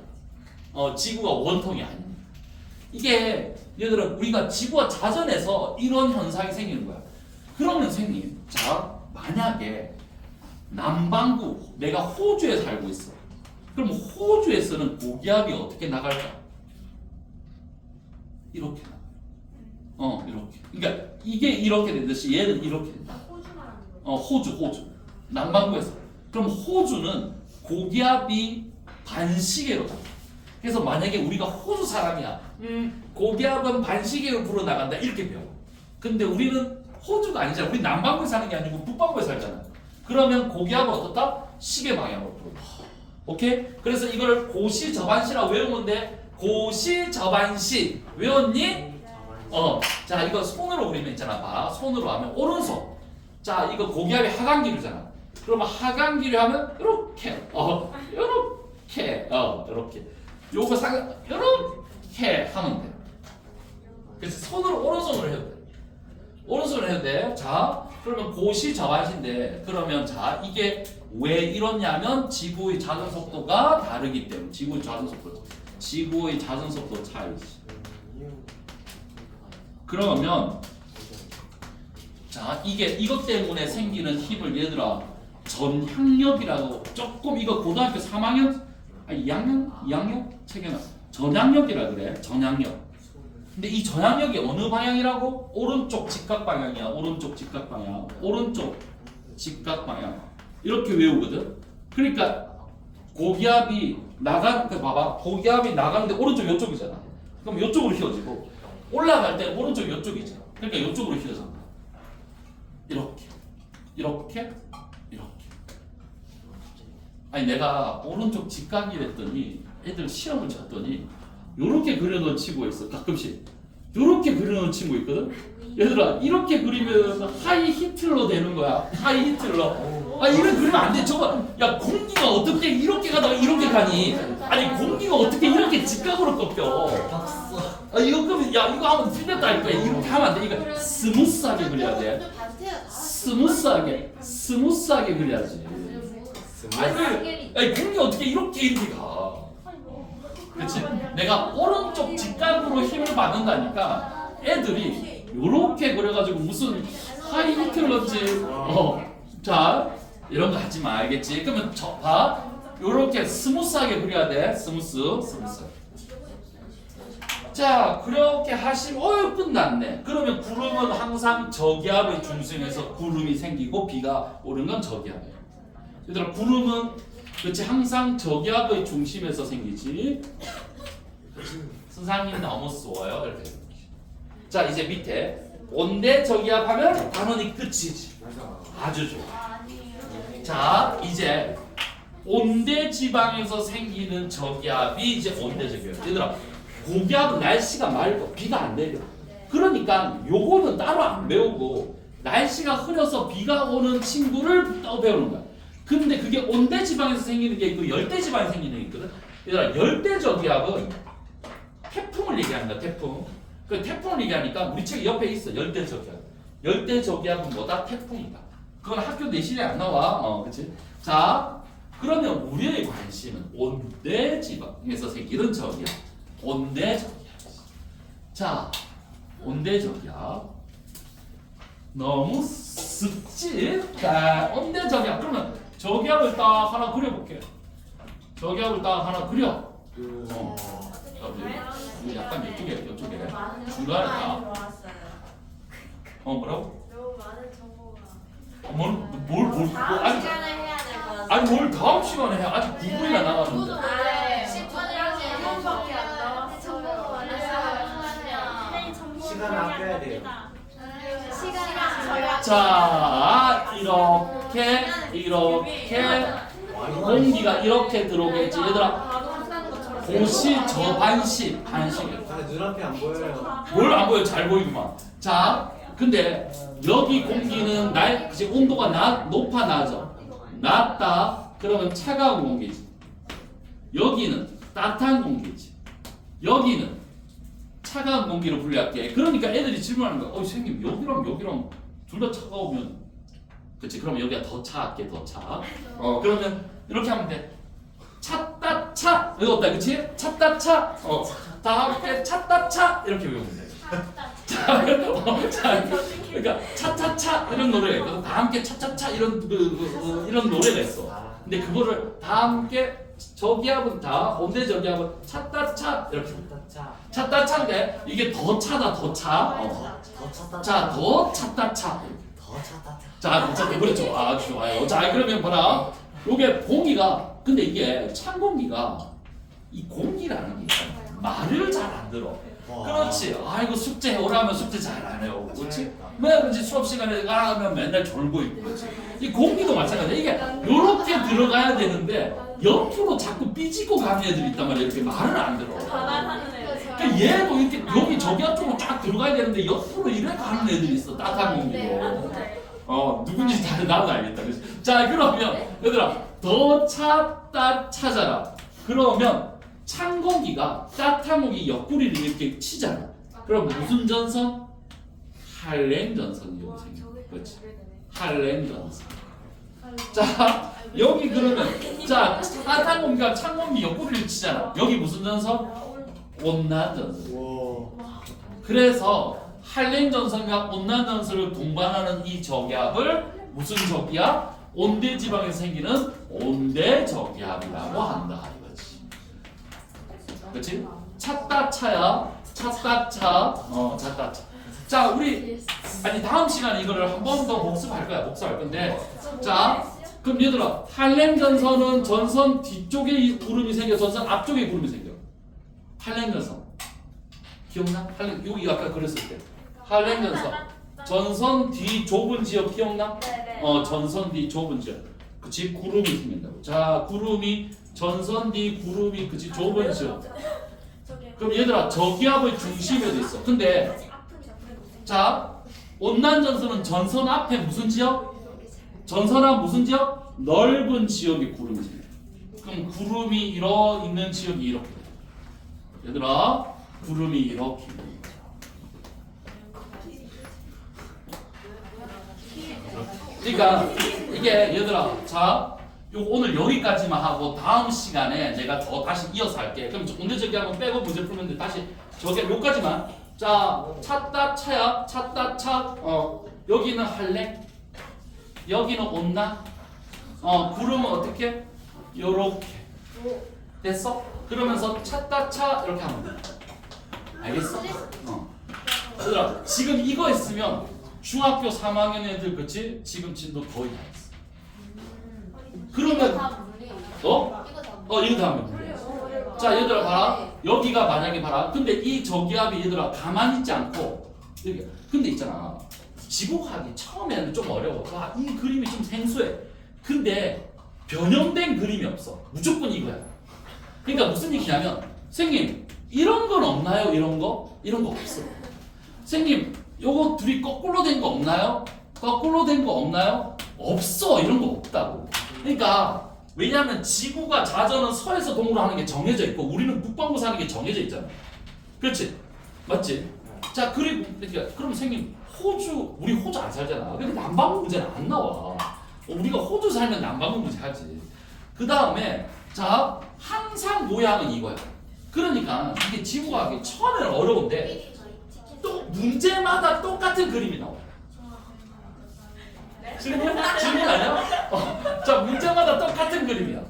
S1: 지구가 원통이 아닙니다. 이게 얘들아 우리가 지구가 자전해서 이런 현상이 생기는 거야. 그러면 선생님, 자 만약에 남반구 내가 호주에 살고 있어. 그럼 호주에서는 고기압이 어떻게 나갈까? 이렇게 나가. 이렇게. 그러니까 이게 이렇게 되듯이 얘는 이렇게 된다.
S2: 호주 말하는 거예요?
S1: 호주. 남반구에서. 그럼 호주는 고기압이 반시계로 가. 그래서 만약에 우리가 호주 사람이야. 고기압은 반시계로 불어나간다. 이렇게 배워. 근데 우리는 호주가 아니잖아. 우리 남반구에 사는 게 아니고 북반구에 살잖아. 그러면 고기압은 어떻다? 시계 방향으로 불어. 오케이? 그래서 이걸 고시저반시라고 외우면 돼. 고시저반시. 외웠니? 자 이거 손으로 그리면 있잖아. 봐. 손으로 하면 오른손. 자, 이거 고기압이 하강기류잖아. 그러면 하강기류 하면 이렇게, 이렇게. 요거 이렇게 하면 돼. 그래서 손으로 오른손으로 해도 돼. 오른손으로 해도 돼. 자, 그러면 고시 저반시인데, 그러면 자, 이게 왜 이렇냐면 지구의 자전 속도가 다르기 때문에. 지구의 자전 속도 차이지. 그러면 자, 이것 때문에 생기는 힘을 얘들아 전향력이라고, 조금 이거 고등학교 3학년 2학년 책에는 전향력이라 그래. 전향력. 근데 이 전향력이 어느 방향이라고? 오른쪽 직각 방향이야. 오른쪽 직각 방향. 이렇게 외우거든. 그러니까 고기압이 봐봐. 고기압이 나가는데 오른쪽 이쪽이잖아. 그럼 이쪽으로 휘어지고 올라갈 때 오른쪽 이쪽이지. 그러니까 이쪽으로 휘어진다. 이렇게. 아니 내가 오른쪽 직각이랬더니 애들 시험을 쳤더니 요렇게 그려놓은 친구가 있어. 가끔씩 요렇게 그려놓은 친구 있거든. 얘들아 이렇게 그리면 하이 히틀러 되는 거야. 하이 히틀러. 아 이렇게 그리면 안 돼. 저거 야 공기가 어떻게 이렇게 가다가 이렇게 가니? 아니 공기가 어떻게 이렇게 직각으로 꺾여? 아 이거 그러면 야 이거 하면 틀렸다니까. 이렇게 하면 안 돼. 이거 스무스하게 그려야 돼. 스무스하게 그려야지. 아니 공기 어떻게 이렇게 가? 그렇지? 내가 오른쪽 직각으로 힘을 받는다니까 애들이 요렇게 그래가지고 무슨 하이 히틀러지 자 이런 거 하지 마. 알겠지? 그러면 봐 요렇게 스무스하게 그려야 돼. 스무스 자 그렇게 하시면 끝났네. 그러면 구름은 항상 저기압의 중심에서 구름이 생기고 비가 오는 건 저기압이에요. 얘들아 구름은 그렇지 항상 저기압의 중심에서 생기지. 선생님 너무 쏘아요. 이렇게. 자 이제 밑에 온대 저기압 하면 단원이 끝이지. 아주 좋아. 자 이제 온대 지방에서 생기는 저기압이 이제 온대 저기압. 얘들아 고기압은 날씨가 맑고 비가 안 내려. 그러니까 요거는 따로 안 배우고 날씨가 흐려서 비가 오는 친구를 따로 배우는 거야. 근데 그게 온대 지방에서 생기는 게 있고 열대 지방에서 생기는 게 있거든. 얘들아 열대 저기압은 태풍을 얘기하는 거야. 태풍. 그 태풍을 얘기하니까 우리 책 옆에 있어. 열대 저기압. 열대 저기압은 뭐다? 태풍이다. 그건 학교 내신에 안 나와. 그렇지? 자, 그러면 우리의 관심은 온대 지방에서 생기는 저기압. 온대 저기압. 자, 온대 저기압. 너무 습지? 자, 온대 저기압. 그러면 저기압을 딱 하나 그려볼게. 저기압을 딱 하나 그려. 약간 이쪽에 중간에 딱. 뭐라고?
S2: 너무 많은 정보가.
S1: 아니,
S2: 시간에 해야 될 것 같아.
S1: 아니 뭘 다음 시간에 해? 아직 9분이나 남았는데.
S2: 네. 10분밖에 안 남았어요. 정보가 많아서.
S3: 시간 아껴야 돼요.
S2: 시간이랑 저희
S1: 자, 이렇게 공기가 이렇게 들어오겠지. 얘들아, 고시 저반시 반시계.
S3: 근데 눈앞이 안 보여요.
S1: 뭘 안 보여? 잘 보이구만. 자, 근데 여기 공기는 이제 온도가 높아 낮아. 낮다. 그러면 차가운 공기지. 여기는 따뜻한 공기지. 여기는 차가운 공기로 분류할게. 그러니까 애들이 질문하는 거야. 선생님 여기랑 둘 다 차가우면 그치? 그럼 여기가 더 차갑게 더 차. 그러면 이렇게 하면 돼. 찼다 차 이거 없다 그치? 찼다 차. 다 함께 찼다 차 이렇게 외우면 돼. 자, 그러니까 차차차 이런 노래가 있거든. 다 함께 차차차 이런 이런 노래가 있어. 근데 그거를 다 함께 저기압은 다 온대 저기압은 찼다 차 이렇게. 찼다 차인데 이게 더 차다 더 차.
S3: 더 찼다.
S1: 자, 더 찼다 차.
S3: 더 찼다.
S1: 자, 괜찮다. 그렇죠. 아주 좋아요. 자, 그러면 봐라. 요게 공기가, 근데 이게 찬 공기가 이 공기라는 게 말을 잘 안 들어. 그렇지. 아이고 숙제 오라면 숙제 잘 안 해요. 그렇지? 왜 그렇지? 수업 시간에 가면 맨날 졸고 있고 그렇지. 이 공기도 마찬가지야. 이게 요렇게 들어가야 되는데 옆으로 자꾸 삐지고 가는 애들이 있단 말이야. 이렇게 말을 안 들어. 그러니까 얘도 이렇게 여기 저기 앞쪽으로 쫙 들어가야 되는데 옆으로 이래 가는 애들이 있어. 따뜻한 공기로. 누군지 잘 나도 알겠다. 그치? 자, 그러면 얘들아 더 찾아라. 그러면 찬 공기가 따뜻한 공기 옆구리를 이렇게 치잖아. 그럼 무슨 전선? 할렘 전선이 여기 생겨. 그렇지? 할렘 전선. 자, 여기 그러면 자 따뜻한 공기가 찬 공기 옆구리를 치잖아. 여기 무슨 전선? 온난 전선.
S3: 와.
S1: 그래서 할렘 전선과 온난 전선을 동반하는 이 저기압을 무슨 저기압? 온대 지방에서 생기는 온대 저기압이라고 한다 이거지. 그렇지? 찾다 차야. 찾다 차. 찾다 차. 자, 우리 아니 다음 시간에 이거를 한 번 더 복습할 거야. 복습할 건데. 자, 그럼 얘들아 할렘 전선은 전선 뒤쪽에 이 구름이 생겨, 전선 앞쪽에 구름이 생겨. 할렘 전선 기억나? 할렘 여기 아까 그랬을 때 할렘 전선 전선 뒤 좁은 지역 기억나?
S2: 네네.
S1: 전선 뒤 좁은 지역. 그치? 구름이 생긴다고. 자, 구름이 전선 뒤 구름이 그치 좁은 지역. 그럼 얘들아 저기압의 중심에 어디 있어? 근데 자 온난 전선은 전선 앞에 무슨 지역? 전선 앞 무슨 지역? 넓은 지역에 구름이 생겨. 그럼 구름이 있는 지역이 이렇게 돼. 얘들아 구름이 이렇게 돼. 그러니까 이게 얘들아 자 요 오늘 여기까지만 하고 다음 시간에 내가 더 다시 이어서 할게. 그럼 온대 저기압 한번 빼고 문제 풀면 돼. 다시 저기 요까지만. 자 찾다 차야 찾다 차. 여기는 할렘 여기는 온난. 구름은 어떻게? 요렇게 됐어? 그러면서 찾다 차 이렇게 하면 돼. 알겠어? 얘들아 지금 이거 있으면 중학교 3학년 애들 그치? 지금 진도 거의 다 했어. 그러면 이거 다 하면 돼. 자 얘들아 봐라. 여기가 만약에 봐라. 근데 이 저기압이 얘들아 가만히 있지 않고 여기. 근데 있잖아. 지구과학이 처음에는 좀 어려워. 이 그림이 좀 생소해. 근데 변형된 그림이 없어. 무조건 이거야. 그러니까 무슨 얘기냐면 선생님 이런 건 없나요? 이런 거? 이런 거 없어. 선생님 요거 둘이 거꾸로 된 거 없나요? 거꾸로 된 거 없나요? 없어. 이런 거 없다고. 그러니까 왜냐하면 지구가 자전은 서에서 동으로 하는 게 정해져 있고 우리는 북반구에서 하는 게 정해져 있잖아. 그렇지? 맞지? 자 그리고 그럼 선생님 우리 호주 안 살잖아. 근데 난방구 문제는 안 나와. 우리가 호주 살면 난방구 문제 하지. 그 다음에 자 항상 모양은 이거야. 그러니까 이게 지구과학이 처음에는 어려운데 또 문제마다 똑같은 그림이 나와. 질문 아니야? 자 문제마다 똑같은 그림이야.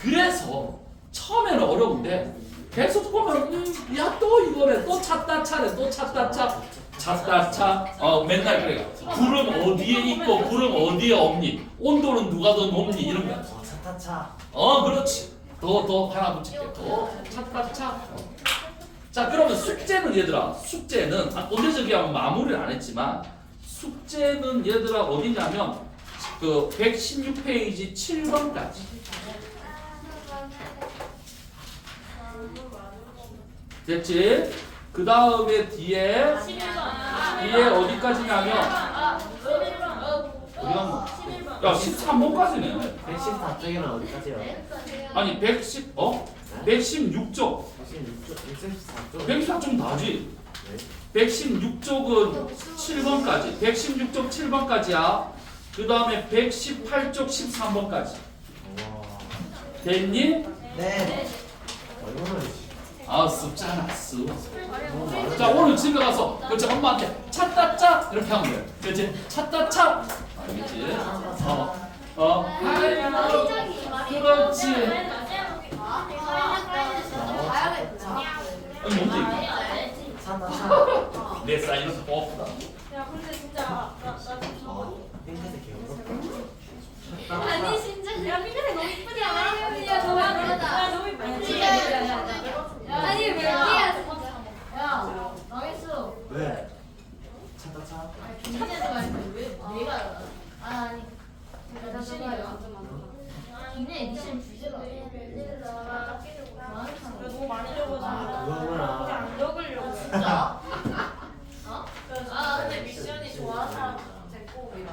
S1: 그래서 처음에는 어려운데 계속 보면 야 또 이거래 또 찾다 차래 또 찾다 차 찾다 차 맨날 그래. 구름 어디에 있고 구름 어디에 없니? 온도는 누가 더 높니? 이런 거야.
S3: 찾다 차.
S1: 그렇지. 더 하나 붙일게. 더 찾다 차. 자 그러면 숙제는 얘들아 숙제는 오늘 저기 하면 마무리를 안 했지만 숙제는 얘들아 어디냐면 그 116페이지 7번까지. 됐지? 그 다음에 뒤에 어디까지냐면 야 13번까지네.
S3: 114쪽이면 어디까지요?
S1: 아니 116쪽
S3: 164쪽.
S1: 114쪽 다지. 116쪽은 7번까지 116쪽 7번까지야. 그 다음에 118쪽 13번까지 됐니?
S3: 네. 얼마나
S1: 습잖아 습. 자 오늘 집에 가서 그렇지 엄마한테 찾다 짜 이렇게 하면 돼. 그렇지 찾다 차 알겠지? 그렇지. 뭔지
S3: 찾다 차.
S1: 내 사이즈는 뽀뽀다.
S2: 야 근데 진짜
S3: 핑크색 개어렵다.
S2: 아니 진짜 야 핑크색 너무 이쁘지 않아? 야 너무 예쁘다. 너무 이쁘다. 아니 왜 이렇게 야 나겠어.
S3: 왜? 찾다 차.
S2: 김민혜가 왜 내가 아니 내가 시리가 김민혜 미션 주제가 너무 많이 적어서
S3: 그거구나.
S2: 안 적으려고 진짜. 근데 미션이 좋아하는 사람 데리고 오기로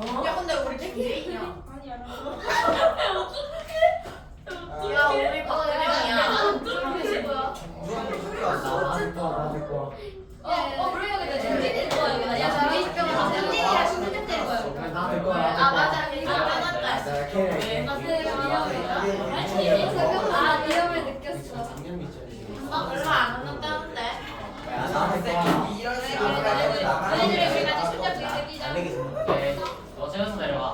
S4: 야 근데 우리 개개인이야.
S2: 아니야.
S4: 야 우리 박근혜야.
S3: 나될 거야.
S2: 그러면 근데 정진이 좋아하겠다. 야, 정진이랑 신분증 될 거야.
S3: 나될 거야.
S4: 아 맞아. 이거 끝났다.
S3: 나 걔네.
S2: 아, 위험을 느꼈어.
S4: 얼마 안 남았다는데.
S3: 나될 거야.
S2: 너희들이 우리 같이 손잡고 있자.
S5: 오케이. 너 채워서 내려와.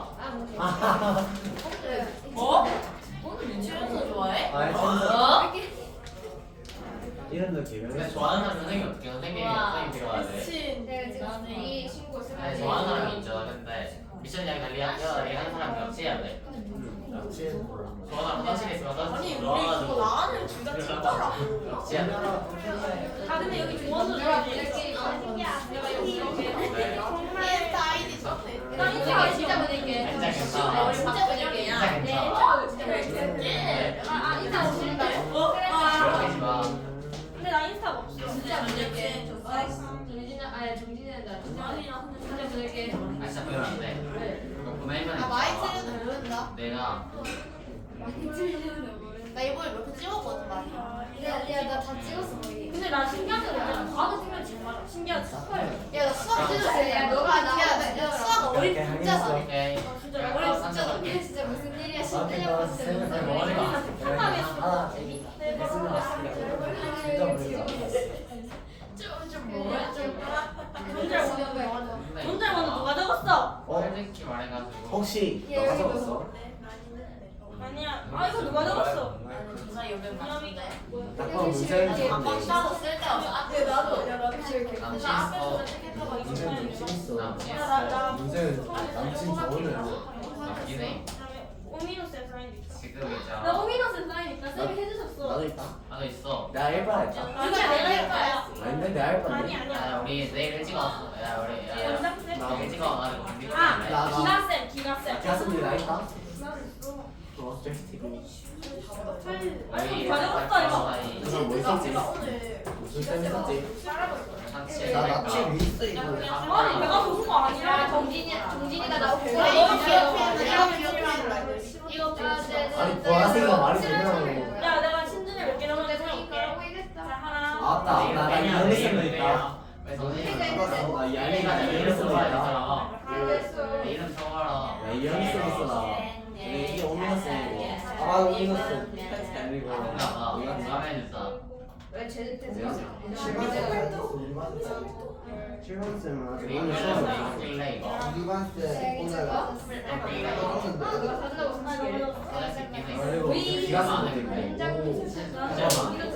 S4: 뭐? 오늘 윤치련서 좋아해?
S3: 아 진짜. 이름도
S5: 근데
S3: 개명했어.
S5: 좋아하는 사람 선생님 어떻게 선생님 필요하대?
S4: 미친.
S2: 내가 지금 이 신고
S5: 아니 좋아하는 사람이 있죠. 근데 미션이랑 달리 하는 사람 같이 해야 돼.
S3: 나치는 몰라.
S5: 좋아하는 사람 화장실에 있으면
S4: 아니
S5: 화장실
S4: 우리 그거
S5: 들어와가지고
S4: 나는 둘다 찍더라.
S5: 같이 해야 돼.
S2: 아, 근데 여기 조원수 저기 신기야. 내가 여기 이렇게.
S5: 네.
S4: 인스타 아이디 썼네.
S2: 나 인스타 진짜 보낼게.
S5: 진짜 괜찮아.
S4: 우리 박근혜야.
S5: 진짜
S2: 네,
S5: 괜찮아.
S2: 네. 아, 인스타 보낸다.
S5: 그러지 마.
S2: 근데 나 인스타가 없어.
S4: 진짜 문제지.
S2: 정진이는 나 진짜 보낼게.
S5: 아 진짜 보면 안 돼. 이거 보내면
S4: 아 마이크는 모른다.
S5: 내가
S4: 나 이번에 이렇게 찍었거든 많이.
S2: 나 다 찍었어 거기. 근데 나 신기한 게 뭐냐? 과거 찍면 정말 신기하지.
S4: 야나 수학 찍었어. 야 너가 야 수학 어리 진짜 잘해.
S5: 오케이.
S2: 진짜
S4: 어리 진짜 잘해.
S2: 이게 진짜 무슨 일이야?
S3: 나한테
S2: 신기해
S3: 너
S2: 봤을
S3: 세면
S2: 때.
S5: 머리가
S3: 하나 진짜 모르겠어.
S4: 좀 뭐야 좀.
S2: 문제 먼저 누가 적었어?
S5: 솔직히 말해가지고
S3: 혹시 너 가져왔어?
S2: 아니야. 아 이거 누가 적었어?
S4: 조사 연맹 맞는데.
S3: 딱 봐도 문제는
S4: 아까 따로 쓸데없어. 앞에 나도 야 나도 이렇게.
S5: 남친
S4: 나 앞에서
S5: 있어.
S4: 책임져가지고.
S3: 문제는 좀 재밌어.
S5: 남친
S3: 문제는 남친 좋으면
S5: 남긴 해.
S2: 오미노스에 사인 있어.
S5: 지금
S2: 나
S5: 있잖아.
S2: 오미노스에 사인 있다. 쌤이 해주셨어.
S3: 나도 있다.
S5: 나도 있어.
S3: 내가 1번 했다.
S2: 아니야 내가 할 거야.
S3: 아닌데 내가 1번
S2: 아니
S3: 했다.
S2: 아니야.
S5: 야 우리 내일 일찍 왔어. 야 우리 야
S2: 원장쌤?
S5: 나 일찍 와가지고 우리
S2: 아
S5: 그래.
S3: 나-
S2: 기가쌤 기가쌤.
S3: 가슴이 나 있다.
S2: 나도 있어.
S3: 또 스트레스
S2: 아니 가져갔어 이거.
S3: 그래서 뭐 있었지?
S4: 오늘
S3: 무슨 쌤 있었지?
S5: 상치.
S3: 나 나치 위 있어 이거.
S2: 아니 내가 적은 거 아니야. 정진이가 나
S4: 이거
S2: 이거
S3: 아니 보라색이가 말이 되면
S2: 야 내가 신준이 몇 개나 먼저 해볼게. 하나.
S3: 아따 나 이현이 쌤도 있다.
S5: 왜 너네
S3: 아
S5: 내가
S3: 이현이가
S5: 내
S3: 이현이
S5: 이름
S3: 쌤도
S5: 써봐야
S3: 있다.
S5: 되잖아. 내 이름 써봐라.
S3: 야 이현이 쌤 있어 나. 이게 오미너 쌤이고. 아 오미너 쌤. 그리고
S5: 나
S3: 우리가
S5: 해줬어.
S2: 왜 제대로
S3: 실험 쌤은 아직
S5: 그리고
S3: 오늘
S5: 이거
S3: 수업
S5: 쓸래 이거.
S3: 그리고 기가 쌤도 있고.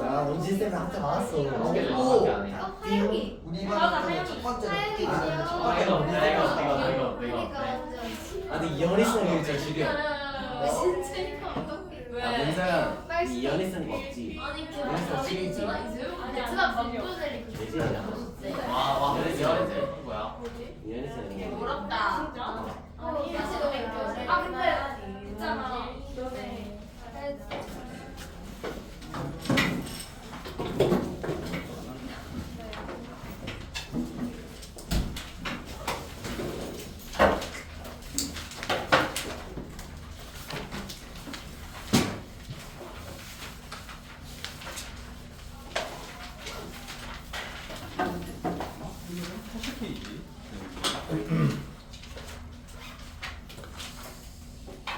S3: 야 문진 쌤이 한테 맞았어.
S2: 맞아 하영이.
S3: 아 근데 이현이 쌤이 진짜 지려. 야
S4: 왜?
S3: 문서야 이현이 쌤 먹지.
S4: 아니
S3: 그래서 지리지.
S4: 베트남 방구들이
S3: 개지하냐.
S5: 와 근데 이현이 뭐야?
S3: 이현이 쌤.
S4: 부럽다.
S2: 아 근데 있잖아. 너네.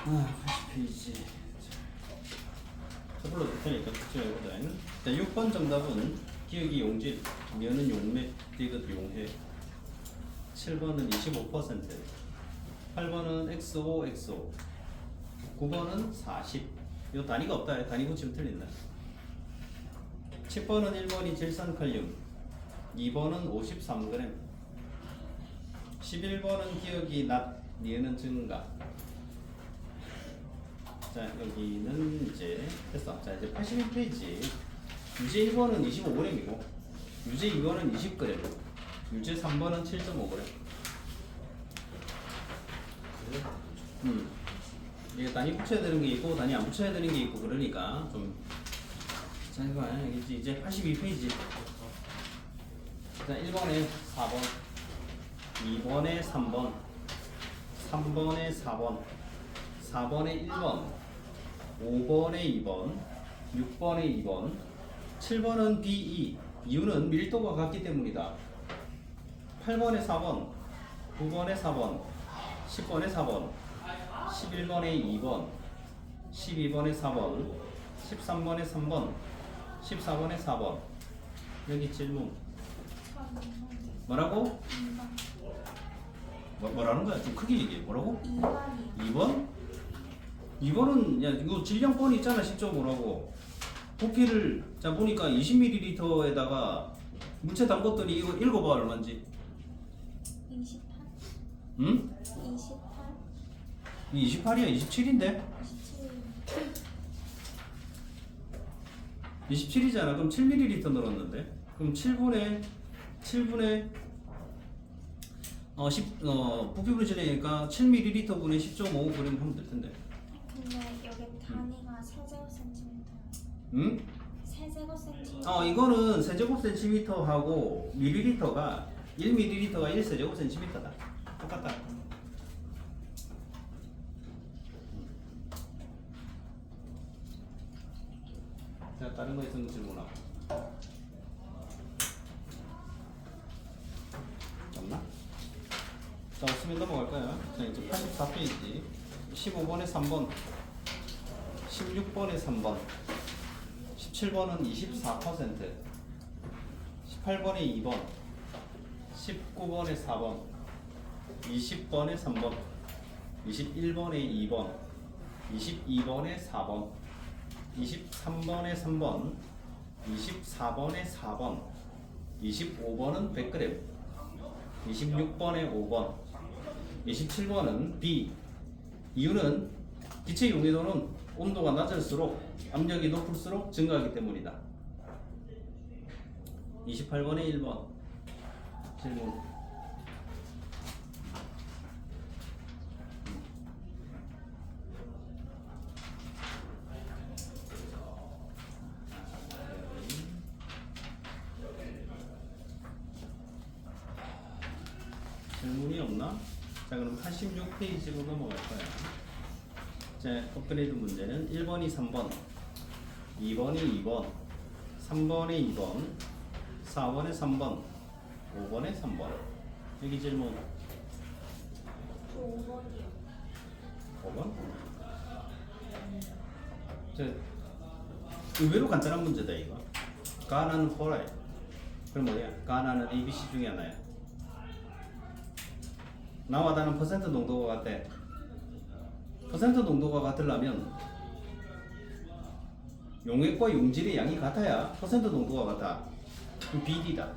S6: 아, 80페이지. 자, 불러줄 테니까 걱정해보자. 자, 6번 정답은 기억이 용질, 면은 용맥, 디귿 용해. 7번은 25%, 8번은 XO, XO, 9번은 40. 요 단위가 없다. 단위 붙이면 틀린다. 10번은 1번이 질산칼륨, 2번은 53g, 11번은 기억이 낮, 니은은 증가. 자 여기는 이제 됐어. 자 이제 81페이지 유제 1번은 25g이고 유제 2번은 20g, 유제 3번은 7.5g. 이게 단위 붙여야 되는 게 있고 단위 안 붙여야 되는 게 있고 그러니까 좀. 자 이거 이제 82페이지. 자 1번에 4번, 2번에 3번, 3번에 4번, 4번에 1번, 5번에 2번, 6번에 2번, 7번은 B2. 이유는 밀도가 같기 때문이다. 8번에 4번, 9번에 4번, 10번에 4번, 11번에 2번, 12번에 4번, 13번에 3번, 14번에 4번. 여기 질문. 뭐라고? 뭐라는 거야? 좀 크게 얘기해. 뭐라고? 2번? 2번은 야 이거 질량번이 있잖아. 10.5라고. 부피를 자 보니까 20ml에다가 물체 담궜더니 이거 읽어봐 얼마인지.
S2: 28.
S6: 응?
S2: 28.
S6: 이 28이야 27인데?
S2: 27.
S6: 27이잖아. 그럼 7ml 늘었는데? 그럼 7분의 부피분의 질량이니까 7ml 분의 10.5 그램 하면 될 텐데.
S2: 근데 여기 단위가 세제곱센티미터.
S6: 응?
S2: 세제곱센티미터.
S6: 이거는 세제곱센티미터하고 밀리리터가 1ml가 1세제곱센티미터다. 똑같다. 자, 다른 거 있으면 질문하고. 없나? 자, 없으면 넘어갈까요? 자, 이제 84페이지. 15번에 3번, 16번에 3번, 17번은 24%, 18번에 2번, 19번에 4번, 20번에 3번, 21번에 2번, 22번에 4번, 23번에 3번, 24번에 4번, 25번은 100g, 26번에 5번, 27번은 B. 이유는 기체 용해도는 온도가 낮을수록 압력이 높을수록 증가하기 때문이다. 28번에 1번 질문. 질문이 없나? 자, 그럼 86페이지로 넘어갈 거야. 자, 업그레이드 문제는 1번이 3번, 2번이 2번, 3번이 2번, 4번에 3번, 5번에 3번. 여기 질문.
S2: 5번이요.
S6: 5번? 자, 의외로 간단한 문제다 이거. 가나는 호라이. 그럼 뭐야? 가나는 ABC 중에 하나야. 나와 다는 퍼센트 농도가 같대. 퍼센트 농도가 같으려면 용액과 용질의 양이 같아야 퍼센트 농도가 같아. 그럼 BD다.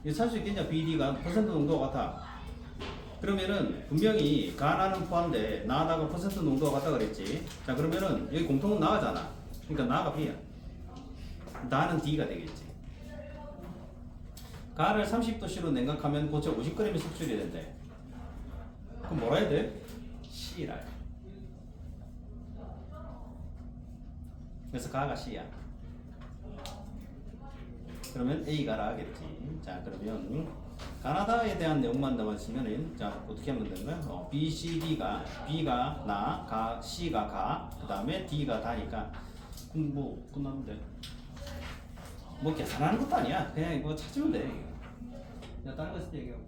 S6: 이거 찾을 수 있겠냐? BD가 퍼센트 농도가 같아. 그러면은 분명히 가나는 포함돼. 나다가 퍼센트 농도가 같다 그랬지. 자, 그러면은 여기 공통은 나잖아. 그러니까 나가 B야. 나는 D가 되겠지. 가를 30도씨로 냉각하면 고체 50g이 속출이 된대. 그럼 뭐라 해야 돼? C라. 그래서 가가 C야. 그러면 A가라 하겠지. 자, 그러면 가나다에 대한 내용만 남았으면은 자, 어떻게 하면 되는 거야? B, C, D가 B가 나, 가, C가 가, 그 다음에 D가 다니까 그럼 뭐 끝나면 돼. 뭐 계산하는 것도 아니야. 그냥 이거 찾으면 돼. 야, 다른 거 있을 때 얘기하고.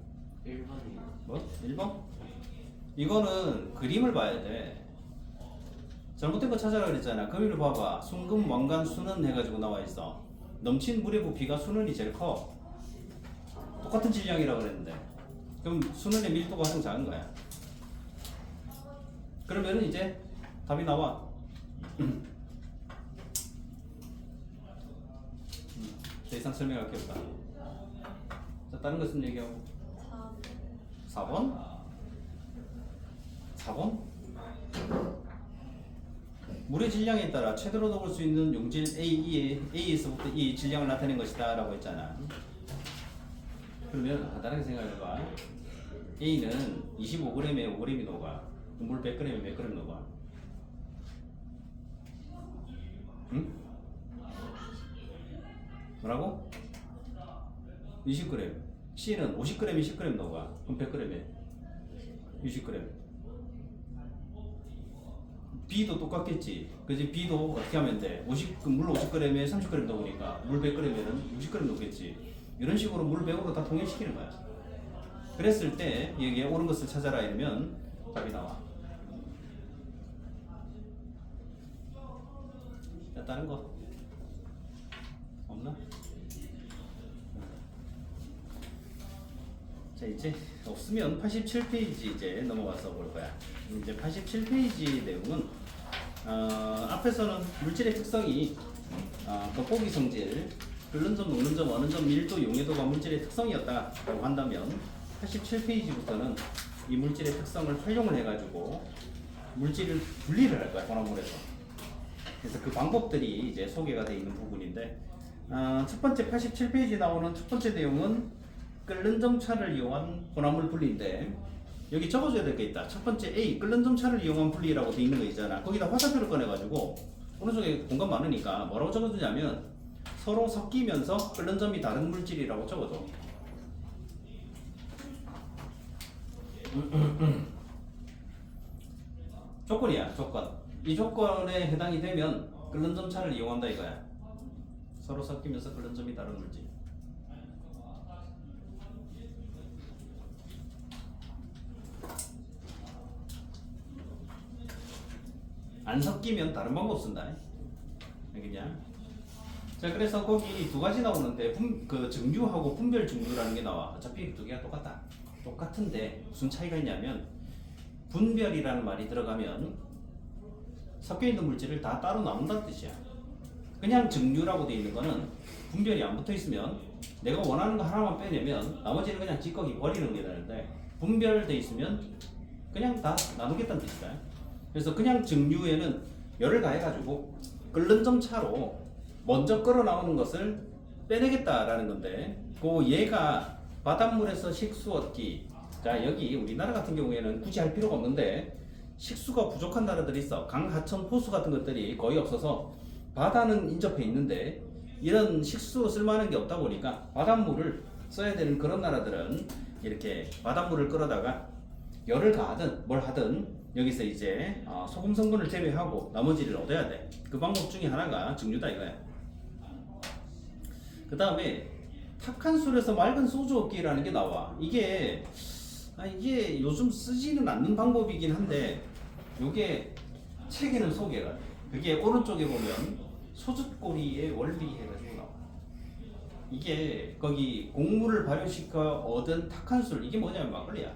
S5: 1번이요.
S6: 뭐? 1번? 이거는 그림을 봐야 돼. 잘못된 거 찾아라 그랬잖아. 그림을 봐봐. 순금, 왕관, 순은 해가지고 나와 있어. 넘친 물의 부피가 순은이 제일 커. 똑같은 질량이라고 그랬는데. 그럼 순은의 밀도가 가장 작은 거야. 그러면은 이제 답이 나와. 더 이상 설명할 게 없다. 자, 다른 것은 얘기하고. 4번? 4번? 물의 질량에 따라 최대로 넣을 수 있는 용질 A에서부터 E 질량을 나타낸 것이다 라고 했잖아. 그러면 간단하게 생각해봐. A는 25g에 5g이 녹아. 물 100g에 몇 g 녹아? 응? 뭐라고? 20g. C는 50g에 10g 녹아. 그럼 100g에 60g. B도 똑같겠지. 그지? B도 어떻게 하면 돼? 물 50g에 30g 넣으니까 물 100g에는 60g 넣겠지. 이런 식으로 물 100으로 다 통일시키는 거야. 그랬을 때 여기에 옳은 것을 찾아라 이러면 답이 나와. 자, 다른 거 없나? 자, 이제 없으면 87페이지 이제 넘어가서 볼 거야. 이제 87페이지 내용은 앞에서는 물질의 특성이 겉보기 성질, 끓는 점, 녹는 점, 어는 점, 밀도, 용해도가 물질의 특성이었다라고 한다면 87페이지부터는 이 물질의 특성을 활용을 해가지고 물질을 분리를 할 거야, 혼합물에서. 그래서 그 방법들이 이제 소개가 되어 있는 부분인데, 첫 번째 87페이지에 나오는 첫 번째 내용은 끓는 점차를 이용한 혼합물 분리인데, 여기 적어줘야 될 게 있다. 첫 번째 A, 끓는 점차를 이용한 분리라고 되어 있는 거 있잖아. 거기다 화살표를 꺼내가지고 오른쪽에 공간 많으니까 뭐라고 적어주냐면 서로 섞이면서 끓는 점이 다른 물질이라고 적어줘. 조건이야, 조건. 이 조건에 해당이 되면 끓는 점차를 이용한다 이거야. 서로 섞이면서 끓는 점이 다른 물질. 안 섞이면 다른 방법 쓴다. 알겠냐? 자, 그래서 거기 두 가지 나오는데 그 증류하고 분별 증류라는 게 나와. 어차피 두 개가 똑같다. 똑같은데 무슨 차이가 있냐면 분별이라는 말이 들어가면 섞여 있는 물질을 다 따로 나눈다는 뜻이야. 그냥 증류라고 돼 있는 거는 분별이 안 붙어 있으면 내가 원하는 거 하나만 빼내면 나머지는 그냥 찌꺼기 버리는 게 되는데, 분별돼 있으면 그냥 다 나누겠다는 뜻이다. 그래서 그냥 증류에는 열을 가해가지고 끓는 점 차로 먼저 끓어 나오는 것을 빼내겠다라는 건데, 그 얘가 바닷물에서 식수 얻기. 자, 여기 우리나라 같은 경우에는 굳이 할 필요가 없는데 식수가 부족한 나라들이 있어. 강, 하천, 호수 같은 것들이 거의 없어서 바다는 인접해 있는데 이런 식수 쓸만한 게 없다 보니까 바닷물을 써야 되는 그런 나라들은 이렇게 바닷물을 끌어다가 열을 가하든 뭘 하든 여기서 이제 소금 성분을 제외하고 나머지를 얻어야 돼. 그 방법 중에 하나가 증류다 이거야. 그 다음에 탁한 술에서 맑은 소주 얻기라는 게 나와. 이게 요즘 쓰지는 않는 방법이긴 한데 요게 책에는 소개가 돼. 그게 오른쪽에 보면 소주꼬리의 원리 해가지고 나와. 이게 거기 곡물을 발효시켜 얻은 탁한 술, 이게 뭐냐면 막걸리야.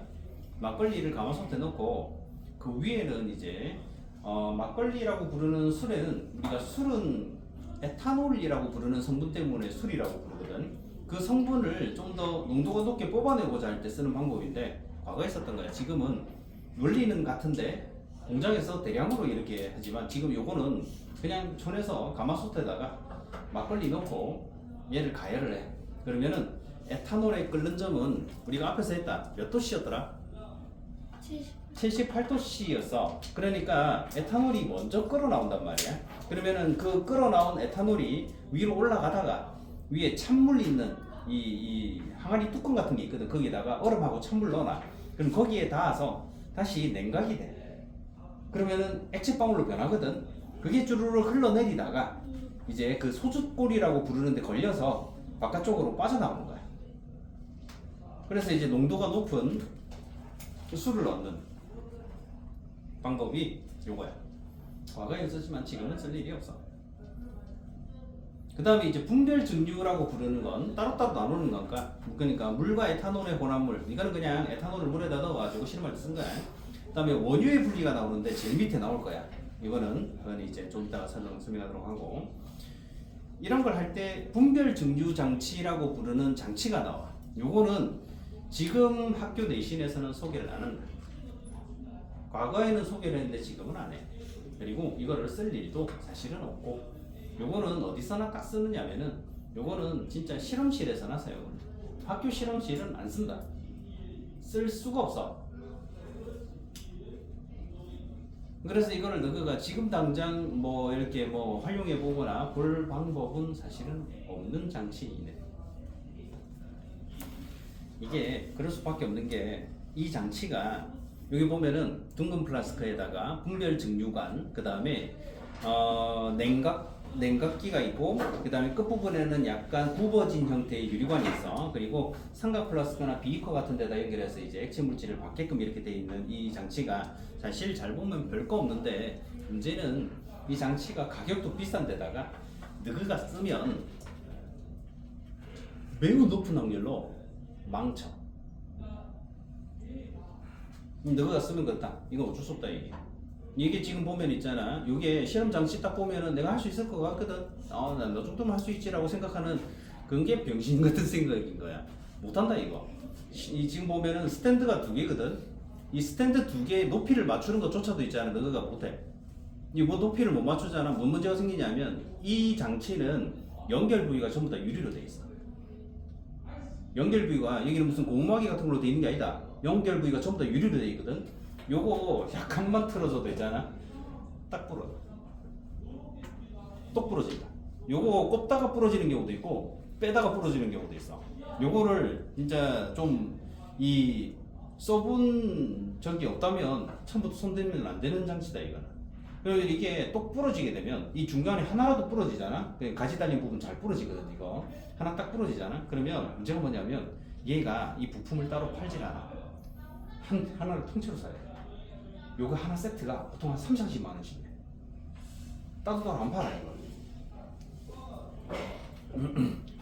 S6: 막걸리를 가마솥에 넣고 그 위에는 이제 막걸리라고 부르는 술에는, 우리가 술은 에탄올이라고 부르는 성분 때문에 술이라고 부르거든. 그 성분을 좀 더 농도가 높게 뽑아내고자 할 때 쓰는 방법인데 과거에 썼던 거야. 지금은 원리는 같은데 공장에서 대량으로 이렇게 하지만 지금 요거는 그냥 촌에서 가마솥에다가 막걸리 넣고 얘를 가열을 해. 그러면은 에탄올의 끓는 점은 우리가 앞에서 했다. 몇 도씨였더라? 78도씨였어. 그러니까 에탄올이 먼저 끓어 나온단 말이야. 그러면은 그 끓어 나온 에탄올이 위로 올라가다가 위에 찬물 있는 이 항아리 뚜껑 같은 게 있거든. 거기다가 얼음하고 찬물 넣어놔. 그럼 거기에 닿아서 다시 냉각이 돼. 그러면은 액체방울로 변하거든. 그게 쭈루루 흘러내리다가 이제 그 소주골이라고 부르는데 걸려서 바깥쪽으로 빠져나오는 거야. 그래서 이제 농도가 높은 술을 얻는 방법이 요거야. 과거에 썼지만 지금은 쓸 일이 없어. 그 다음에 이제 분별 증류라고 부르는 건 따로따로 나누는 거니까, 그러니까 물과 에탄올의 혼합물, 이거는 그냥 에탄올을 물에다 넣어가지고 실험할 때 쓴 거야. 그 다음에 원유의 분리가 나오는데 제일 밑에 나올 거야. 이거는 이제 좀 이따가 설명하도록 하고, 이런 걸 할 때 분별 증류 장치라고 부르는 장치가 나와. 요거는 지금 학교 내신에서는 소개를 안 한다. 과거에는 소개를 했는데 지금은 안 해. 그리고 이거를 쓸 일도 사실은 없고, 요거는 어디서나 딱 쓰느냐면은 요거는 진짜 실험실에서나 사용을 해. 학교 실험실은 안 쓴다. 쓸 수가 없어. 그래서 이거를 너가 지금 당장 뭐 이렇게 뭐 활용해 보거나 볼 방법은 사실은 없는 장치이네. 이게 그럴 수밖에 없는 게 이 장치가 여기 보면은 둥근 플라스크에다가 분별 증류관, 그 다음에 냉각기가 있고, 그 다음에 끝부분에는 약간 굽어진 형태의 유리관이 있어. 그리고 삼각 플라스크나 비커 같은 데다 연결해서 이제 액체 물질을 받게끔 이렇게 되어 있는 이 장치가 사실 잘 보면 별거 없는데, 문제는 이 장치가 가격도 비싼 데다가 너희가 쓰면 매우 높은 확률로 망쳐. 너희가 쓰면 그렇다. 이건 어쩔 수 없다 이게. 이게 지금 보면 있잖아. 이게 실험 장치 딱 보면은 내가 할 수 있을 것 같거든. 너 정도면 할 수 있지라고 생각하는 그런 게 병신 같은 생각인 거야. 못한다 이거. 이 지금 보면은 스탠드가 2개거든. 이 스탠드 2개의 높이를 맞추는 것조차도 있잖아. 너가 못해. 이뭐 높이를 못 맞추잖아. 뭔 문제가 생기냐면 이 장치는 연결 부위가 전부 다 유리로 돼 있어. 연결 부위가 여기는 무슨 고무마개 같은 걸로 돼 있는 게 아니다. 연결 부위가 전부 다 유리로 돼 있거든. 요거 약간만 틀어서 되잖아. 딱 부러져. 똑 부러진다. 요거 꼽다가 부러지는 경우도 있고 빼다가 부러지는 경우도 있어. 요거를 진짜 좀 이 써본 적이 없다면 처음부터 손대면 안 되는 장치다 이거는. 그리고 이게 똑 부러지게 되면 이 중간에 하나라도 부러지잖아. 가지 달린 부분 잘 부러지거든 이거. 하나 딱 부러지잖아. 그러면 문제가 뭐냐면 얘가 이 부품을 따로 팔질 않아. 하나를 통째로 사야 돼. 요거 하나 세트가 보통 한 30-40만 원씩이야. 따로따로 안 팔아 이거.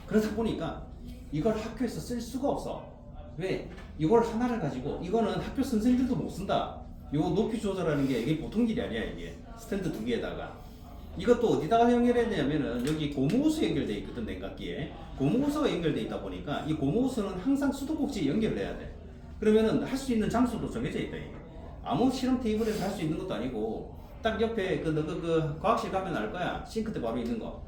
S6: 그러다 보니까 이걸 학교에서 쓸 수가 없어. 왜? 이걸 하나를 가지고 이거는 학교 선생님들도 못 쓴다. 요 높이 조절하는 게 이게 보통 일이 아니야 이게. 스탠드 2개에다가 이것도 어디다가 연결해야 되냐면은 여기 고무호스 연결돼 있거든. 냉각기에 고무호스가 연결돼 있다 보니까 이 고무호스는 항상 수도꼭지에 연결을 해야 돼. 그러면은 할 수 있는 장소도 정해져 있다 이게. 아무 실험 테이블에서 할 수 있는 것도 아니고 딱 옆에 그 과학실 가면 알 거야. 싱크대 바로 있는 거.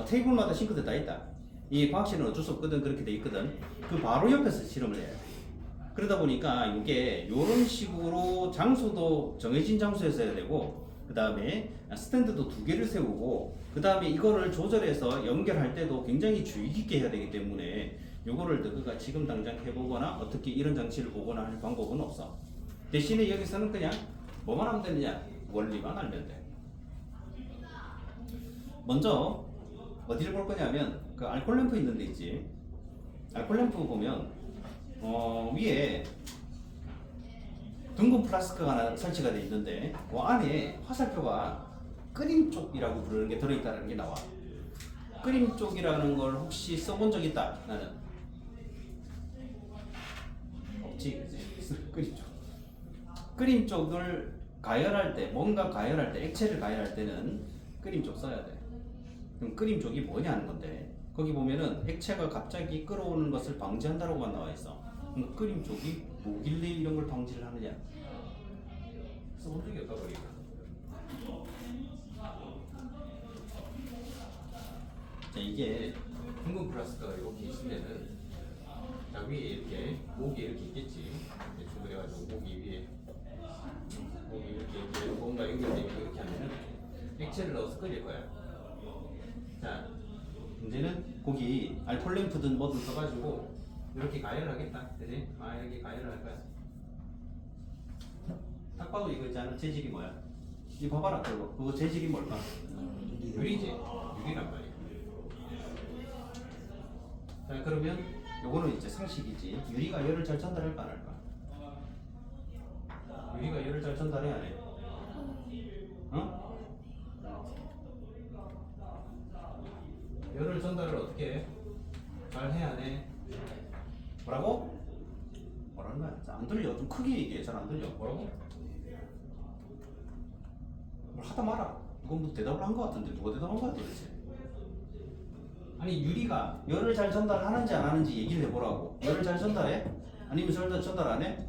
S6: 테이블마다 싱크대 다 있다. 이 과학실은 어쩔 수 없거든. 그렇게 돼 있거든. 그 바로 옆에서 실험을 해야 돼. 그러다 보니까 이게 이런 식으로 장소도 정해진 장소에서 해야 되고, 그 다음에 스탠드도 2개를 세우고, 그 다음에 이거를 조절해서 연결할 때도 굉장히 주의 깊게 해야 되기 때문에 이거를 너가 지금 당장 해보거나 어떻게 이런 장치를 보거나 할 방법은 없어. 대신에 여기서는 그냥 뭐만 하면 되느냐, 원리만 알면 돼. 먼저 어디를 볼 거냐면 그 알콜 램프 있는 데 있지. 알콜 램프 보면 위에 둥근 플라스크가 하나 설치가 되어 있는데 그 안에 화살표가 끓임 쪽이라고 부르는 게 들어있다는 게 나와. 끓임 쪽이라는 걸 혹시 써본 적 있다? 나는 없지. 끓임 쪽. 끓임 쪽을 가열할 때, 뭔가 가열할 때, 액체를 가열할 때는 끓임 쪽 써야 돼. 그럼 끓임 쪽이 뭐냐 하는 건데, 거기 보면은 액체가 갑자기 끓어오는 것을 방지한다고만 나와 있어. 그럼 끓임 쪽이 뭐길래 이런 걸 방지를 하느냐? 써본 적이 없다 보니까. 자, 이게 둥근 플라스크가 이렇게 있으면은, 자, 위에 이렇게 목이 이렇게 있겠지. 대충 그래가지고 목이 위에 목이 이렇게 뭔가 연결되어 있고 이렇게 하면은 액체를 넣어서 끓일 거야. 자, 문제는 거기 알콜 램프든 뭐든 써가지고 이렇게 가열을 하겠다. 그지? 이렇게 가열을 할 거야. 딱 봐도 이거 있잖아. 재질이 뭐야? 이거 봐봐라. 그거 재질이 뭘까? 유리지? 유리란 말이야. 자, 그러면 요거는 이제 상식이지. 유리가 열을 잘 전달할까 안 할까? 유리가 열을 잘 전달해 안 해? 어? 열을 전달을 어떻게 해? 잘 해 안 해? 뭐라고? 뭐라는 거야? 안 들려. 좀 크게 얘기해. 잘 안 들려. 뭐라고? 뭘 하다 마라. 이건 뭐 대답을 한 거 같은데 누가 대답한 거야 도대체? 아니 유리가 열을 잘 전달하는지 안 하는지 얘기를 해보라고. 열을 잘 전달해? 아니면 전달 안 해?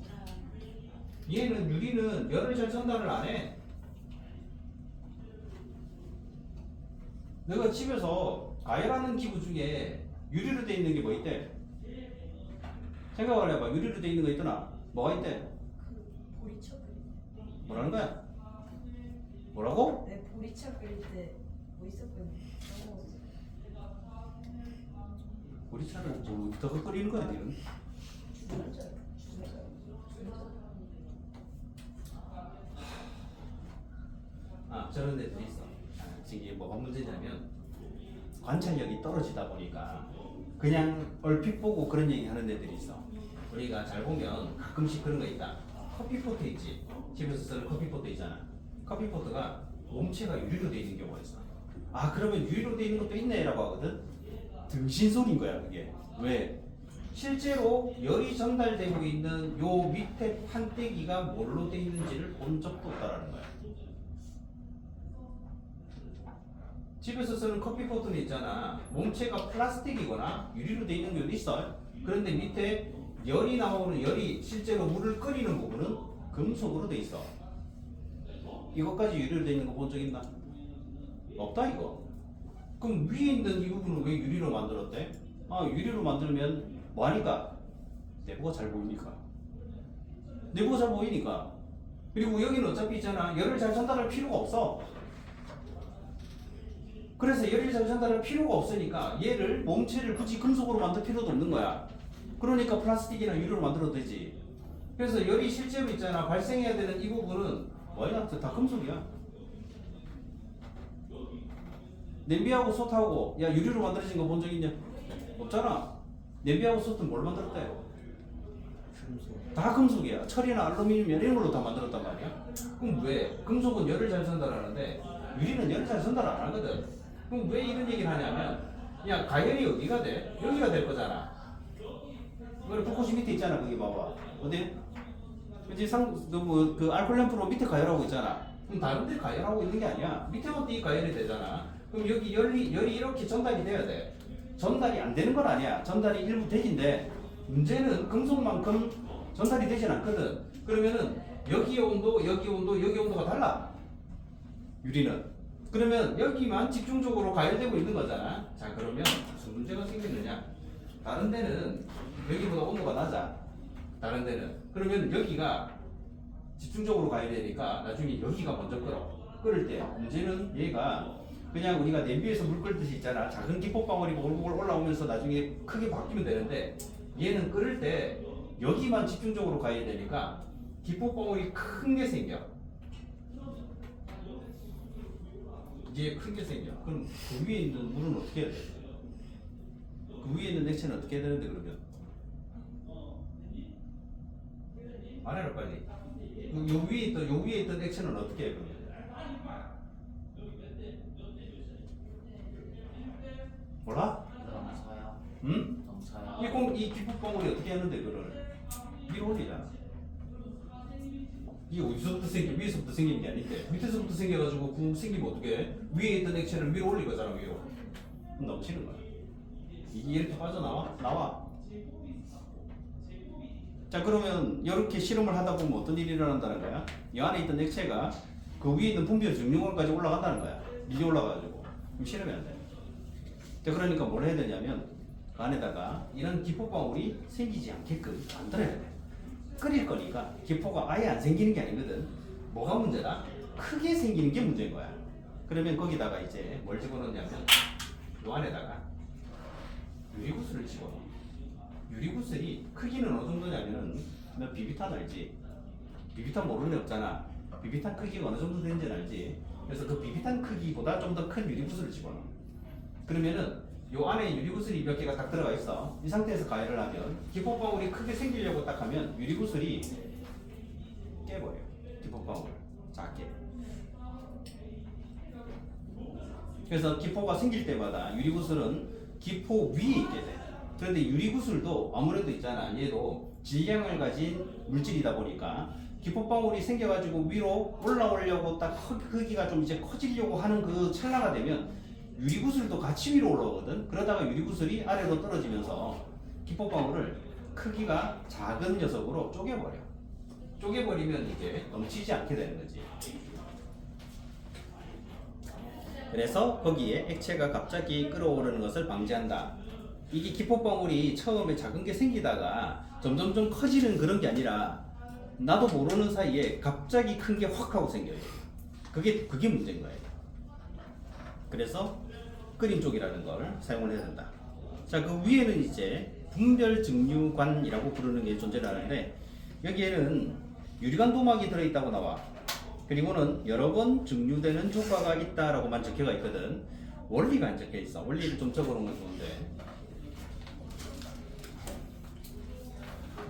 S6: 얘는 유리는 열을 잘 전달을 안 해. 내가 집에서 가열하는 기구 중에 유리로 돼 있는 게 뭐 있대? 생각을 해봐. 유리로 돼 있는 거 있더나? 뭐가 있대?
S4: 보리차 끓일
S6: 뭐라는 거야? 뭐라고?
S4: 때. 보리차 끓일 때뭐 있었거든.
S6: 보리차를 뭐부터 끓이는 거야 니는? 저런 애들이 있어. 이게 뭐가 문제냐면 관찰력이 떨어지다 보니까 그냥 얼핏 보고 그런 얘기 하는 애들이 있어. 우리가 잘 보면 가끔씩 그런 거 있다. 커피포트 있지. 집에서 쓰는 커피포트 있잖아. 커피포트가 몸체가 유리로 돼 있는 경우가 있어. 아 그러면 유리로 돼 있는 것도 있네라고 하거든. 등신소리인 거야 그게. 왜? 실제로 열이 전달되고 있는 요 밑에 판때기가 뭘로 돼 있는지를 본 적도 없다라는 거야. 집에서 쓰는 커피포트는 있잖아. 몸체가 플라스틱이거나 유리로 돼 있는 경우도 있어. 그런데 밑에 열이 나오는 열이 실제로 물을 끓이는 부분은 금속으로 돼 있어. 이것까지 유리로 돼 있는 거 본 적 있나? 없다 이거. 그럼 위에 있는 이 부분은 왜 유리로 만들었대? 아 유리로 만들면 뭐하니까? 내부가 잘 보이니까. 내부가 잘 보이니까. 그리고 여기는 어차피 있잖아. 열을 잘 전달할 필요가 없어. 그래서 열을 잘 전달할 필요가 없으니까 얘를 몸체를 굳이 금속으로 만들 필요도 없는 거야. 그러니까 플라스틱이나 유리로 만들어도 되지. 그래서 열이 실제로 있잖아. 발생해야 되는 이 부분은 뭐야? 다 금속이야. 냄비하고 솥하고 야 유리로 만들어진 거 본 적 있냐? 없잖아. 냄비하고 솥은 뭘 만들었대? 다 금속이야. 철이나 알루미늄 이런 걸로 다 만들었단 말이야. 그럼 왜? 금속은 열을 잘 전달하는데 유리는 열을 잘 전달 안 하거든. 그럼 왜 이런 얘기를 하냐면 야 가열이 어디가 돼? 여기가 될 거잖아. 그래 불꽃이 밑에 있잖아. 거기 봐봐. 어디? 그치 그 알코올 램프로 밑에 가열하고 있잖아. 그럼 다른 데 가열하고 있는 게 아니야. 밑에만 이 가열이 되잖아. 그럼 여기 열이 이렇게 전달이 돼야 돼. 전달이 안 되는 건 아니야. 전달이 일부 되긴데 문제는 금속만큼 전달이 되진 않거든. 그러면은 여기의 온도, 여기 온도, 여기 온도가 달라. 유리는. 그러면 여기만 집중적으로 가열되고 있는 거잖아. 자 그러면 무슨 문제가 생기느냐? 다른 데는 여기보다 온도가 낮아. 다른 데는. 그러면 여기가 집중적으로 가열되니까 나중에 여기가 먼저 끓어. 끓을 때 문제는 얘가 그냥 우리가 냄비에서 물 끓듯이 있잖아. 작은 기포방울이 보글보글 올라오면서 나중에 크게 바뀌면 되는데 얘는 끓을 때 여기만 집중적으로 가야 되니까 기포방울이 큰 게 생겨. 이게 큰 게 생겨. 그럼 그 위에 있는 물은 어떻게 해야 돼? 그 위에 있는 액체는 어떻게 해야 되는데 그러면? 말해라 빨리. 요 위에 있던 액체는 어떻게 해 그러면? 몰라?
S5: 넘쳐요.
S6: 응?
S5: 넘쳐요.
S6: 이 기포방울이 어떻게 하는데 그거를 위로 올리잖아. 이게 어디서부터 위에서부터 생긴 게 아닌데 밑에서부터 생겨가지고 구멍 생기면 어떻게 해? 위에 있던 액체를 위로 올린 거잖아. 위로. 그럼 넘치는 거야. 이게 이렇게 빠져나와? 나와. 자 그러면 이렇게 실험을 하다 보면 어떤 일이 일어난다는 거야? 이 안에 있던 액체가 그 위에 있는 분비열 증류관까지 올라간다는 거야. 이제 올라가가지고. 그럼 실험이 안 돼. 자 그러니까 뭘 해야 되냐면 그 안에다가 이런 기포방울이 생기지 않게끔 만들어야 돼. 끓일 거니까 기포가 아예 안 생기는 게 아니거든. 뭐가 문제다? 크게 생기는 게 문제인 거야. 그러면 거기다가 이제 뭘 집어넣냐면 요 안에다가 유리구슬을 집어넣어. 유리구슬이 크기는 어느 정도냐면은 너 비비탄 알지? 비비탄 모르는 애 없잖아. 비비탄 크기가 어느 정도 되는지 알지? 그래서 그 비비탄 크기보다 좀 더 큰 유리구슬을 집어넣어. 그러면은 요 안에 유리구슬이 몇 개가 딱 들어가 있어. 이 상태에서 가열을 하면 기포방울이 크게 생기려고 딱 하면 유리구슬이 깨버려. 기포방울 작게. 그래서 기포가 생길 때마다 유리구슬은 기포 위에 있게 돼. 그런데 유리구슬도 아무래도 있잖아. 얘도 질량을 가진 물질이다 보니까 기포방울이 생겨가지고 위로 올라오려고 딱 크기가 좀 이제 커지려고 하는 그 찰나가 되면 유리구슬도 같이 위로 올라오거든. 그러다가 유리구슬이 아래로 떨어지면서 기포방울을 크기가 작은 녀석으로 쪼개버려. 쪼개버리면 이제 넘치지 않게 되는 거지. 그래서 거기에 액체가 갑자기 끓어오르는 것을 방지한다. 이게 기포방울이 처음에 작은 게 생기다가 점점점 커지는 그런 게 아니라 나도 모르는 사이에 갑자기 큰 게 확 하고 생겨요. 그게 문제인 거예요. 그래서 끓인 쪽이라는 걸 사용을 해야 된다. 자, 그 위에는 이제 분별 증류관이라고 부르는 게 존재를 하는데 여기에는 유리관 도막이 들어있다고 나와. 그리고는 여러 번 증류되는 효과가 있다라고만 적혀가 있거든. 원리가 안 적혀 있어. 원리를 좀 적어놓은 건 좋은데.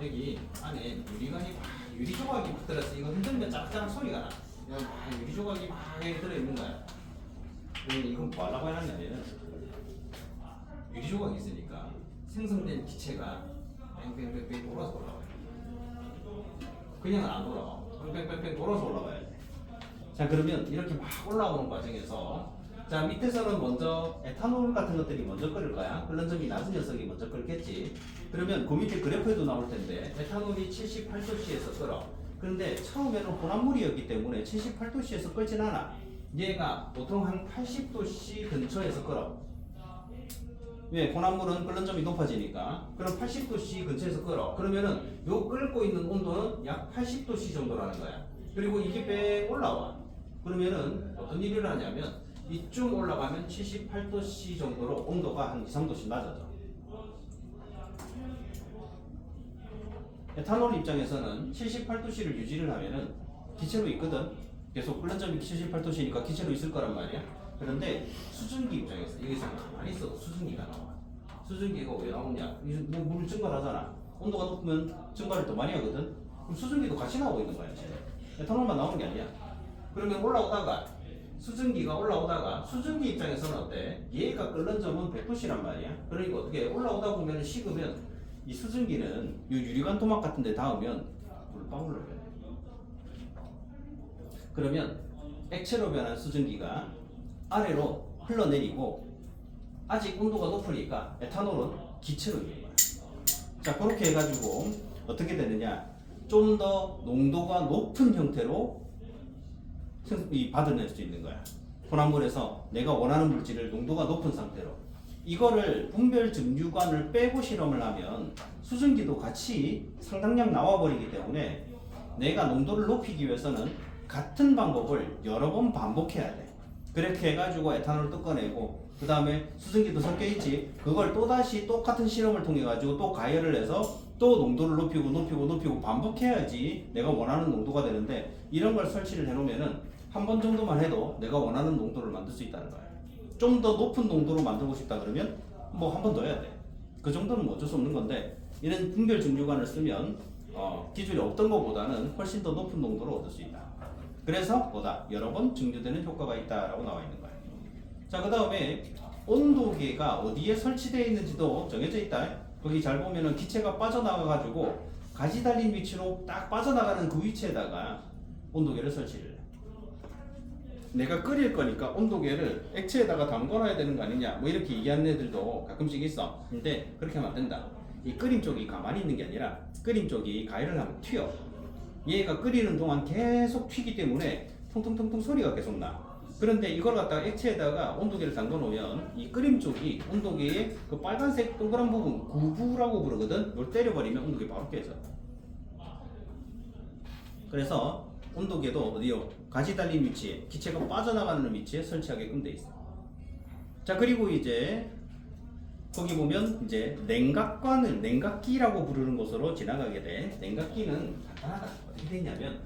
S6: 여기 안에 유리관이 막 유리 조각이 막 들어서 이거 흔들면 짝짝한 소리가 나. 이거 막 유리 조각이 막 이렇게 들어 있는 거야. 그러면 이건 뭐 하려고 해놨냐면 유리 조각이 있으니까 생성된 기체가 뺑뺑뺑뺑 돌아서 올라와요. 그냥은 안 돌아와. 뺑뺑뺑뺑 돌아서 올라가야 돼. 자, 그러면 이렇게 막 올라오는 과정에서 자, 밑에서는 먼저 에탄올 같은 것들이 먼저 끓을 거야. 끓는 점이 낮은 녀석이 먼저 끓겠지. 그러면 그 밑에 그래프에도 나올 텐데 에탄올이 78도씨에서 끓어. 그런데 처음에는 혼합물이었기 때문에 78도씨에서 끓진 않아. 얘가 보통 한 80도씨 근처에서 끓어. 왜? 혼합물은 끓는 점이 높아지니까. 그럼 80도씨 근처에서 끓어. 그러면은 요 끓고 있는 온도는 약 80도씨 정도라는 거야. 그리고 이게 배 올라와. 그러면은 어떤 일을 하냐면 이쯤 올라가면 78도씨 정도로 온도가 한 2, 3도씩 낮아져. 에탄올 입장에서는 78도씨를 유지를 하면은 기체로 있거든. 계속 끓는 점이 78도씨니까 기체로 있을 거란 말이야. 그런데 수증기 입장에서 여기서 가만히 있어도 수증기가 나와. 수증기가 왜 나오냐? 물 증발하잖아. 온도가 높으면 증발을 더 많이 하거든. 그럼 수증기도 같이 나오고 있는 거야. 지금. 에탄올만 나오는 게 아니야. 그러면 올라오다가 수증기가 올라오다가 수증기 입장에서는 어때? 얘가 끓는 점은 100도씨란 말이야. 그러니까 어떻게 올라오다 보면 식으면 이 수증기는 이 유리관 토막 같은 데 닿으면 물방울로 변해. 그러면 액체로 변한 수증기가 아래로 흘러내리고 아직 온도가 높으니까 에탄올은 기체로 있는 거야. 자, 그렇게 해가지고 어떻게 되느냐? 좀 더 농도가 높은 형태로 받아낼 수 있는 거야. 혼합물에서 내가 원하는 물질을 농도가 높은 상태로. 이거를 분별 증류관을 빼고 실험을 하면 수증기도 같이 상당량 나와버리기 때문에 내가 농도를 높이기 위해서는 같은 방법을 여러 번 반복해야 돼. 그렇게 해가지고 에탄올을 또 꺼내고 그 다음에 수증기도 섞여있지. 그걸 또다시 똑같은 실험을 통해 가지고 또 가열을 해서 또 농도를 높이고 반복해야지 내가 원하는 농도가 되는데, 이런 걸 설치를 해놓으면은 한 번 정도만 해도 내가 원하는 농도를 만들 수 있다는 거야. 좀 더 높은 농도로 만들고 싶다 그러면 뭐 한 번 더 해야 돼. 그 정도는 뭐 어쩔 수 없는 건데, 이런 분별 증류관을 쓰면 기존에 없던 것보다는 훨씬 더 높은 농도를 얻을 수 있다. 그래서 보다 여러 번 증류되는 효과가 있다라고 나와 있는 거야. 자, 그 다음에 온도계가 어디에 설치되어 있는지도 정해져 있다. 거기 잘 보면은 기체가 빠져나가 가지고 가지 달린 위치로 딱 빠져나가는 그 위치에다가 온도계를 설치를 해. 내가 끓일 거니까 온도계를 액체에다가 담궈놔야 되는 거 아니냐, 뭐 이렇게 얘기하는 애들도 가끔씩 있어. 근데 그렇게 하면 안 된다. 이 끓임 쪽이 가만히 있는 게 아니라 끓임 쪽이 가열을 하면 튀어. 얘가 끓이는 동안 계속 튀기 때문에 통통통통 소리가 계속 나. 그런데 이걸 갖다가 액체에다가 온도계를 담궈 놓으면 이 끓임 쪽이 온도계의 그 빨간색 동그란 부분, 구부라고 부르거든. 이걸 때려버리면 온도계 바로 깨져. 그래서 온도계도 어디요? 가지 달린 위치에, 기체가 빠져나가는 위치에 설치하게끔 돼 있어. 자, 그리고 이제 거기 보면 이제 냉각관을 냉각기라고 부르는 곳으로 지나가게 돼. 냉각기는 간단하다. 어떻게 되냐면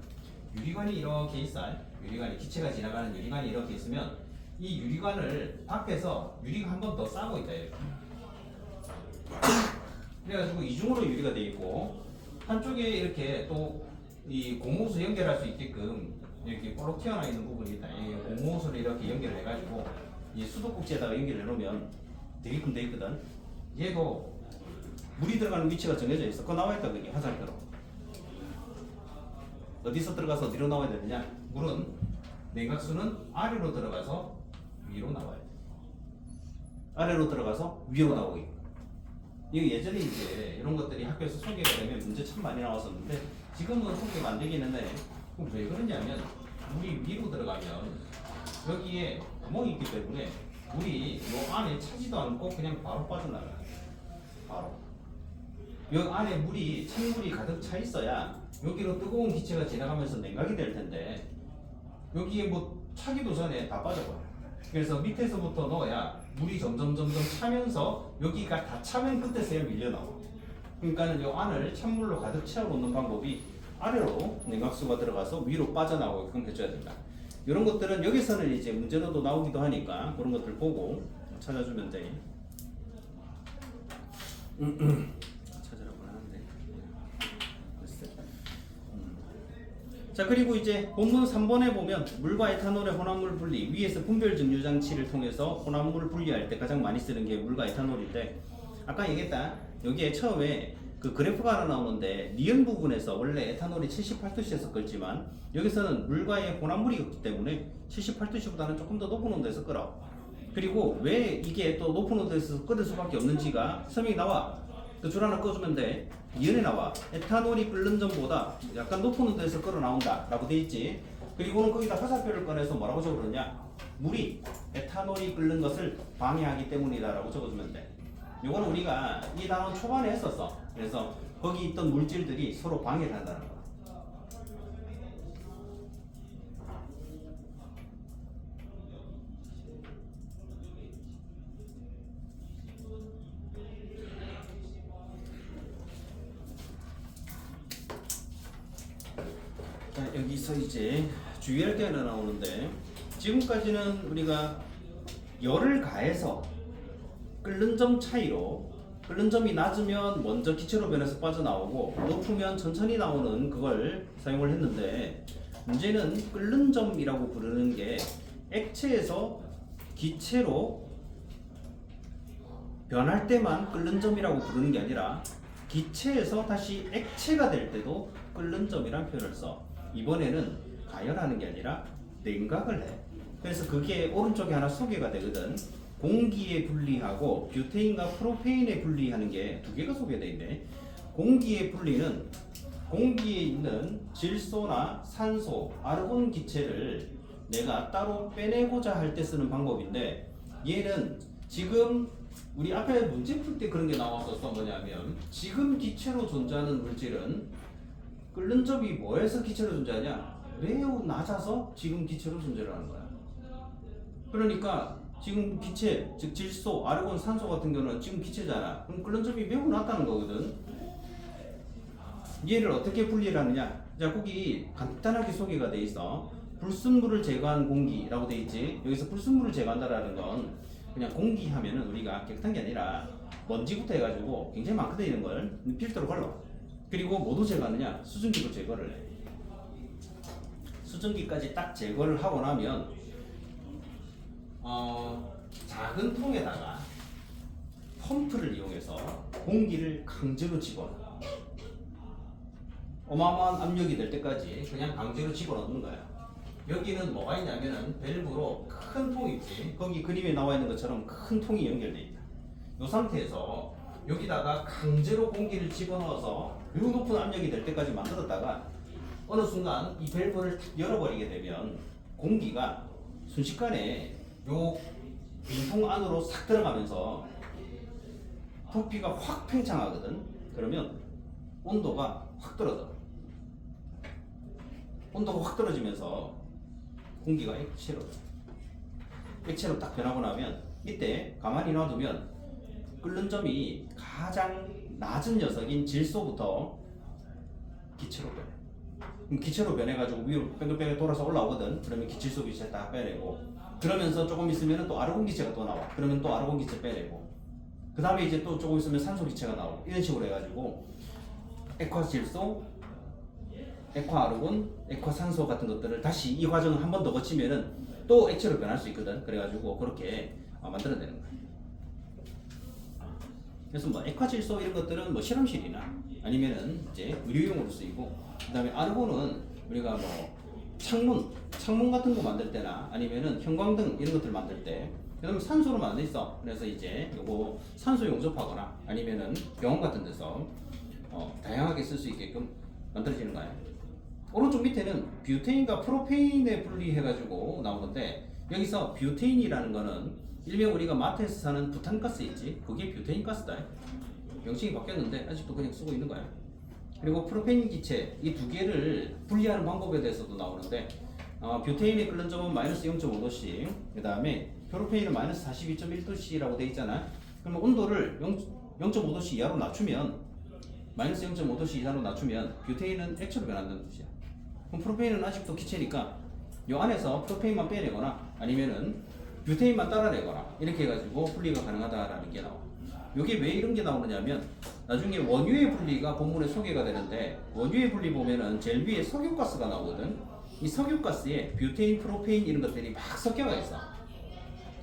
S6: 유리관이 이렇게 있어. 유리관이, 기체가 지나가는 유리관이 이렇게 있으면 이 유리관을 밖에서 유리가 한 번 더 싸고 있다. 이렇게. 그래가지고 이중으로 유리가 돼 있고 한쪽에 이렇게 또 이 고무호수 연결할 수 있게끔 이렇게 볼록 튀어나와 있는 부분이 있다. 이 고무호수를 이렇게 연결해가지고 이 수도꼭지에다가 연결해 놓으면 되게끔 돼 있거든. 얘도 물이 들어가는 위치가 정해져 있어. 그거 나와 있다. 그게 화살표로. 어디서 들어가서 어디로 나와야 되느냐? 물은 냉각수는 아래로 들어가서 위로 나와야 돼. 아래로 들어가서 위로 나오고 있고. 이거 예전에 이제 이런 것들이 학교에서 소개가 되면 문제 참 많이 나왔었는데 지금은 소개가 안 되기는 해. 그럼 왜 그러냐면 물이 위로 들어가면 여기에 구멍이 있기 때문에 물이 요 안에 차지도 않고 그냥 바로 빠져나가. 바로. 요 안에 물이 찬물이 가득 차 있어야 여기로 뜨거운 기체가 지나가면서 냉각이 될 텐데 여기에 뭐 차기도 전에 다 빠져버려. 그래서 밑에서부터 넣어야 물이 점점 차면서 여기가 다 차면 끝에서야 밀려 나와. 그러니까는 요 안을 찬물로 가득 채워 놓는 방법이 아래로 냉각수가 들어가서 위로 빠져나오게끔 해줘야 된다. 이런 것들은 여기서는 이제 문제로도 나오기도 하니까 그런 것들 보고 찾아주면 돼. 찾으라고 하는데. 글쎄. 자, 그리고 이제 본문 3번에 보면 물과 에탄올의 혼합물 분리, 위에서 분별 증류 장치를 통해서 혼합물을 분리할 때 가장 많이 쓰는 게 물과 에탄올인데, 아까 얘기했다. 여기에 처음에 그 그래프가 하나 나오는데 니은 부분에서 원래 에탄올이 78도씨에서 끓지만 여기서는 물과의 혼합물이 없기 때문에 78도씨보다는 조금 더 높은 온도에서 끓어. 그리고 왜 이게 또 높은 온도에서 끓을 수밖에 없는지가 설명이 나와. 그 줄 하나 꺼주면 돼. 니은에 나와. 에탄올이 끓는 점보다 약간 높은 온도에서 끓어 나온다 라고 돼 있지. 그리고는 거기다 화살표를 꺼내서 뭐라고 적어주냐, 물이 에탄올이 끓는 것을 방해하기 때문이다 라고 적어주면 돼. 요거는 우리가 이 단원 초반에 했었어. 그래서 거기 있던 물질들이 서로 방해를 한다는 거야. 자, 여기서 이제 주의할 게 하나 나오는데, 지금까지는 우리가 열을 가해서 끓는 점 차이로, 끓는 점이 낮으면 먼저 기체로 변해서 빠져나오고 높으면 천천히 나오는 그걸 사용을 했는데, 문제는 끓는 점이라고 부르는 게 액체에서 기체로 변할 때만 끓는 점이라고 부르는 게 아니라 기체에서 다시 액체가 될 때도 끓는 점이란 표현을 써. 이번에는 가열하는 게 아니라 냉각을 해. 그래서 그게 오른쪽에 하나 소개가 되거든. 공기에 분리하고 뷰테인과 프로페인에 분리하는 게 두 개가 소개되어 있네. 공기의 분리는 공기에 있는 질소나 산소, 아르곤 기체를 내가 따로 빼내고자 할 때 쓰는 방법인데, 얘는 지금 우리 앞에 문제 풀 때 그런 게 나왔었어. 뭐냐면 지금 기체로 존재하는 물질은 끓는 점이 뭐에서 기체로 존재하냐? 매우 낮아서 지금 기체로 존재를 하는 거야. 그러니까 지금 기체, 즉 질소, 아르곤, 산소 같은 경우는 지금 기체잖아. 그럼 끓는 점이 매우 낮다는 거거든. 얘를 어떻게 분리를 하느냐? 자, 거기 간단하게 소개가 돼 있어. 불순물을 제거한 공기라고 돼 있지. 여기서 불순물을 제거한다라는 건 그냥 공기 하면은 우리가 깨끗한 게 아니라 먼지부터 해가지고 굉장히 많거든. 이런 걸 필터로 걸러. 그리고 뭐도 제거하느냐? 수증기로 제거를 해. 수증기까지 딱 제거를 하고 나면 작은 통에다가 펌프를 이용해서 공기를 강제로 집어넣어. 어마어마한 압력이 될 때까지 그냥 강제로 집어넣는 거야. 여기는 뭐가 있냐면은 밸브로 큰 통이 있지. 거기 그림에 나와 있는 것처럼 큰 통이 연결되어 있다. 이 상태에서 여기다가 강제로 공기를 집어넣어서 매우 높은 압력이 될 때까지 만들었다가 어느 순간 이 밸브를 열어버리게 되면 공기가 순식간에 요 빈통 안으로 싹 들어가면서 부피가 확 팽창하거든. 그러면 온도가 확 떨어져. 온도가 확 떨어지면서 공기가 액체로 딱 변하고 나면 이때 가만히 놔두면 끓는 점이 가장 낮은 녀석인 질소부터 기체로 변해. 그럼 기체로 변해가지고 위로 뺑글뺑글 돌아서 올라오거든. 그러면 질소 기체 딱 빼내고, 그러면서 조금 있으면 또 아르곤 기체가 또 나와. 그러면 또 아르곤 기체 빼내고, 그 다음에 이제 또 조금 있으면 산소 기체가 나오고, 이런 식으로 해가지고 액화 질소, 액화 아르곤, 액화 산소 같은 것들을 다시 이 과정을 한 번 더 거치면은 또 액체로 변할 수 있거든. 그래가지고 그렇게 만들어내는 거야. 그래서 뭐 액화 질소 이런 것들은 뭐 실험실이나 아니면은 이제 의료용으로 쓰이고, 그다음에 아르곤은 우리가 뭐 창문 같은 거 만들 때나 아니면은 형광등 이런 것들 만들 때, 그다음에 산소로 만들 있어. 그래서 이제 요거 산소 용접하거나 아니면은 병원 같은 데서 다양하게 쓸 수 있게끔 만들어지는 거야. 오른쪽 밑에는 뷰테인과 프로페인에 분리해가지고 나오는데, 여기서 뷰테인이라는 거는 일명 우리가 마트에서 사는 부탄가스 있지? 그게 뷰테인 가스다. 명칭이 바뀌었는데 아직도 그냥 쓰고 있는 거야. 그리고 프로페인 기체, 이 두 개를 분리하는 방법에 대해서도 나오는데, 뷰테인의 끓는 점은 마이너스 0.5도씨, 그 다음에 프로페인은 마이너스 42.1도씨라고 돼 있잖아. 그러면 온도를 0.5도씨 이하로 낮추면 마이너스 0.5도씨 이상으로 낮추면 뷰테인은 액체로 변한다는 뜻이야. 그럼 프로페인은 아직도 기체니까 이 안에서 프로페인만 빼내거나 아니면은 뷰테인만 따라내거나 이렇게 해가지고 분리가 가능하다라는 게 나와. 이게 왜 이런 게 나오느냐면 나중에 원유의 분리가 본문에 소개가 되는데 원유의 분리 보면은 제일 위에 석유가스가 나오거든. 이 석유가스에 뷰테인, 프로페인 이런 것들이 막 섞여가 있어.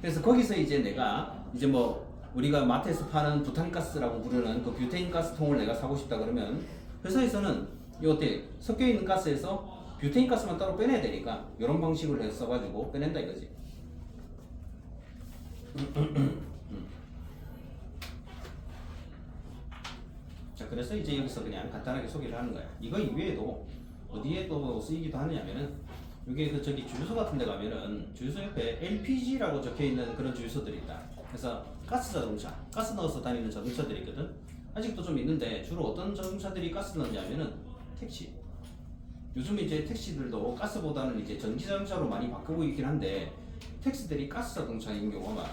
S6: 그래서 거기서 이제 내가 이제 뭐 우리가 마트에서 파는 부탄가스라고 부르는 그 뷰테인 가스통을 내가 사고 싶다 그러면 회사에서는 이 어때 섞여 있는 가스에서 뷰테인 가스만 따로 빼내야 되니까 이런 방식으로 해서 써가지고 빼낸다 이거지. 자, 그래서 이제 여기서 그냥 간단하게 소개를 하는 거야. 이거 이외에도 어디에 또 쓰이기도 하느냐면은 이게 그 저기 주유소 같은 데 가면은 주유소 옆에 LPG라고 적혀 있는 그런 주유소들이 있다. 그래서 가스 자동차, 가스 넣어서 다니는 자동차들이 있거든. 아직도 좀 있는데 주로 어떤 자동차들이 가스 넣냐면은 택시. 요즘 이제 택시들도 가스보다는 이제 전기 자동차로 많이 바꾸고 있긴 한데 택시들이 가스 자동차인 경우가 많아.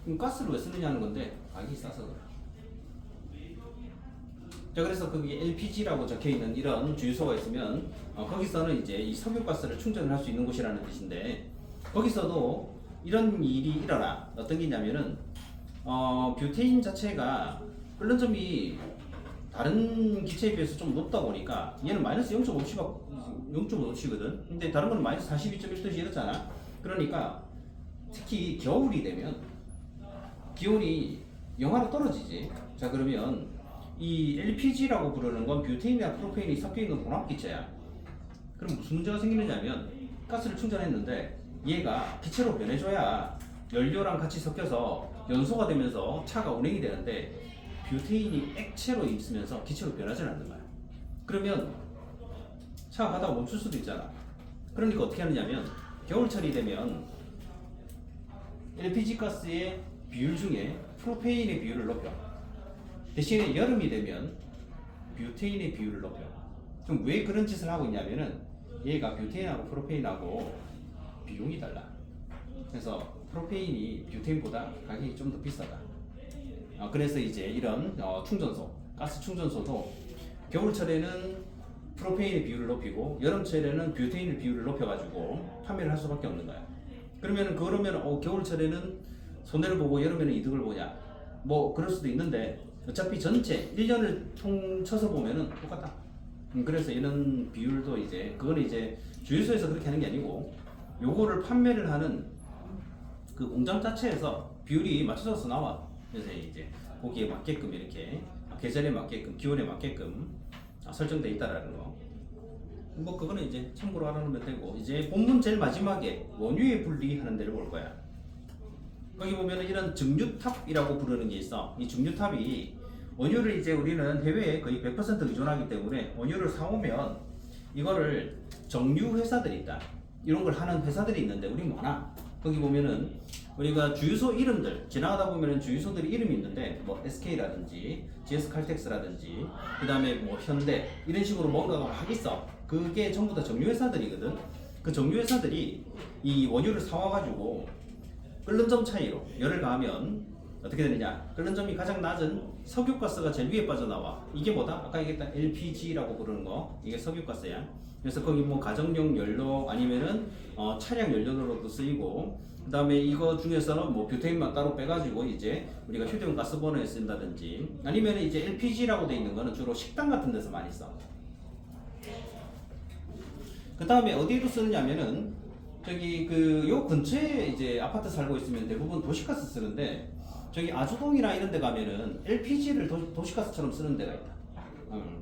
S6: 그럼 가스를 왜 쓰느냐는 건데 가격이 싸서 그래. 자, 그래서 거기 LPG라고 적혀 있는 이런 주유소가 있으면 거기서는 이제 이 석유가스를 충전을 할 수 있는 곳이라는 뜻인데 거기서도 이런 일이 일어나. 어떤 게 있냐면은 뷰테인 자체가 끓는 점이 다른 기체에 비해서 좀 높다 보니까 얘는 마이너스 0.5도씨거든. 근데 다른 거는 마이너스 42.1도씨 이렇잖아. 그러니까 특히 겨울이 되면 기온이 영하로 떨어지지. 자, 그러면 이 LPG라고 부르는 건 뷰테인이나 프로페인이 섞여 있는 혼합기체야. 그럼 무슨 문제가 생기느냐면 가스를 충전했는데 얘가 기체로 변해줘야 연료랑 같이 섞여서 연소가 되면서 차가 운행이 되는데 뷰테인이 액체로 있으면서 기체로 변하지 않는 거야. 그러면 차가 가다가 멈출 수도 있잖아. 그러니까 어떻게 하느냐면 겨울철이 되면 LPG 가스의 비율 중에 프로페인의 비율을 높여. 대신에 여름이 되면 뷰테인의 비율을 높여. 그럼 왜 그런 짓을 하고 있냐면은 얘가 뷰테인하고 프로페인하고 비용이 달라. 그래서 프로페인이 뷰테인보다 가격이 좀 더 비싸다. 그래서 이제 이런 충전소, 가스 충전소도 겨울철에는 프로페인의 비율을 높이고 여름철에는 뷰테인의 비율을 높여가지고 판매를 할 수밖에 없는 거야. 그러면 겨울철에는 손해를 보고 여름에는 이득을 보냐? 뭐 그럴 수도 있는데 어차피 전체 1년을 통쳐서 보면은 똑같다. 그래서 이런 비율도 이제 그거는 이제 주유소에서 그렇게 하는 게 아니고 요거를 판매를 하는 그 공장 자체에서 비율이 맞춰져서 나와. 그래서 이제 거기에 맞게끔 이렇게 계절에 맞게끔 기온에 맞게끔 설정돼 있다라는 거. 뭐 그거는 이제 참고로 알아놓으면 되고 이제 본문 제일 마지막에 원유의 분리하는 데를 볼 거야. 거기 보면은 이런 증류탑이라고 부르는 게 있어. 이 증류탑이 원유를 이제 우리는 해외에 거의 100% 의존하기 때문에 원유를 사오면 이거를 정유 회사들이 있다. 이런 걸 하는 회사들이 있는데 우리 많아. 거기 보면은 우리가 주유소 이름들 지나가다 보면은 주유소들이 이름이 있는데 뭐 SK라든지 GS칼텍스라든지 그 다음에 뭐 현대 이런 식으로 뭔가가 막 있어. 그게 전부 다 정유 회사들이거든. 그 정유 회사들이 이 원유를 사와가지고 끓는 점 차이로 열을 가하면 어떻게 되느냐? 끓는 점이 가장 낮은 석유가스가 제일 위에 빠져나와. 이게 뭐다? 아까 얘기했던 LPG라고 부르는 거. 이게 석유가스야. 그래서 거기 뭐 가정용 연료 아니면은 차량 연료로도 쓰이고, 그 다음에 이거 중에서는 뭐 뷰테인만 따로 빼가지고 이제 우리가 휴대용 가스버너에 쓴다든지, 아니면 이제 LPG라고 돼 있는 거는 주로 식당 같은 데서 많이 써. 그 다음에 어디로 쓰느냐면은 저기 요 근처에 이제 아파트 살고 있으면 대부분 도시가스 쓰는데, 저기 아주동이나 이런 데 가면은 LPG를 도시가스처럼 쓰는 데가 있다.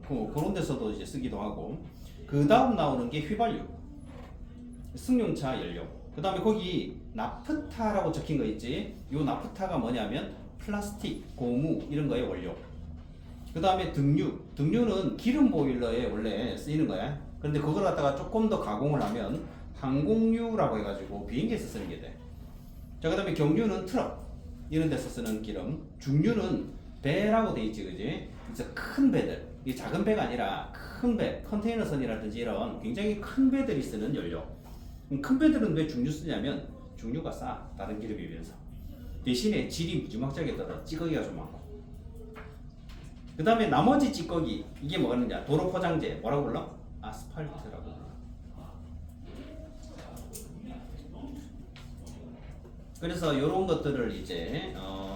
S6: 그런 데서도 이제 쓰기도 하고, 그 다음 나오는 게 휘발유, 승용차 연료. 그 다음에 거기 나프타라고 적힌 거 있지. 요 나프타가 뭐냐면 플라스틱, 고무 이런 거의 원료. 그 다음에 등유는 기름 보일러에 원래 쓰이는 거야. 그런데 그걸 갖다가 조금 더 가공을 하면 항공유라고 해가지고 비행기에서 쓰는 게 돼. 자, 그 다음에 경유는 트럭 이런 데서 쓰는 기름. 중유는 배라고 돼 있지, 그지? 그래서 큰 배들, 이 작은 배가 아니라 큰 배, 컨테이너선이라든지 이런 굉장히 큰 배들이 쓰는 연료. 큰 배들은 왜 중유 쓰냐면 중유가 싸, 다른 기름에 비해서. 대신에 질이 무지막지하게 떨어, 찌꺼기가 좀 많고. 그 다음에 나머지 찌꺼기 이게 뭐겠느냐? 도로 포장재 뭐라고 불러? 아스팔트라고 불러. 그래서 이런 것들을 이제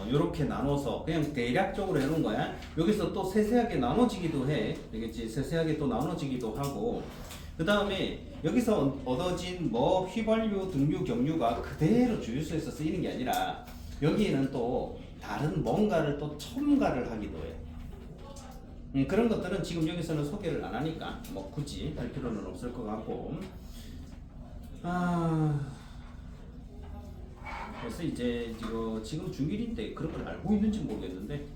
S6: 이렇게 나눠서 그냥 대략적으로 해놓은 거야. 여기서 또 세세하게 나눠지기도 해. 되겠지? 세세하게 또 나눠지기도 하고. 그 다음에 여기서 얻어진 뭐 휘발유, 등유, 경유가 그대로 주유소에서 쓰이는 게 아니라 여기에는 또 다른 뭔가를 또 첨가를 하기도 해. 그런 것들은 지금 여기서는 소개를 안 하니까 뭐 굳이 할 필요는 없을 것 같고. 그래서 이제 지금 중1인데 그런 걸 알고 있는지 모르겠는데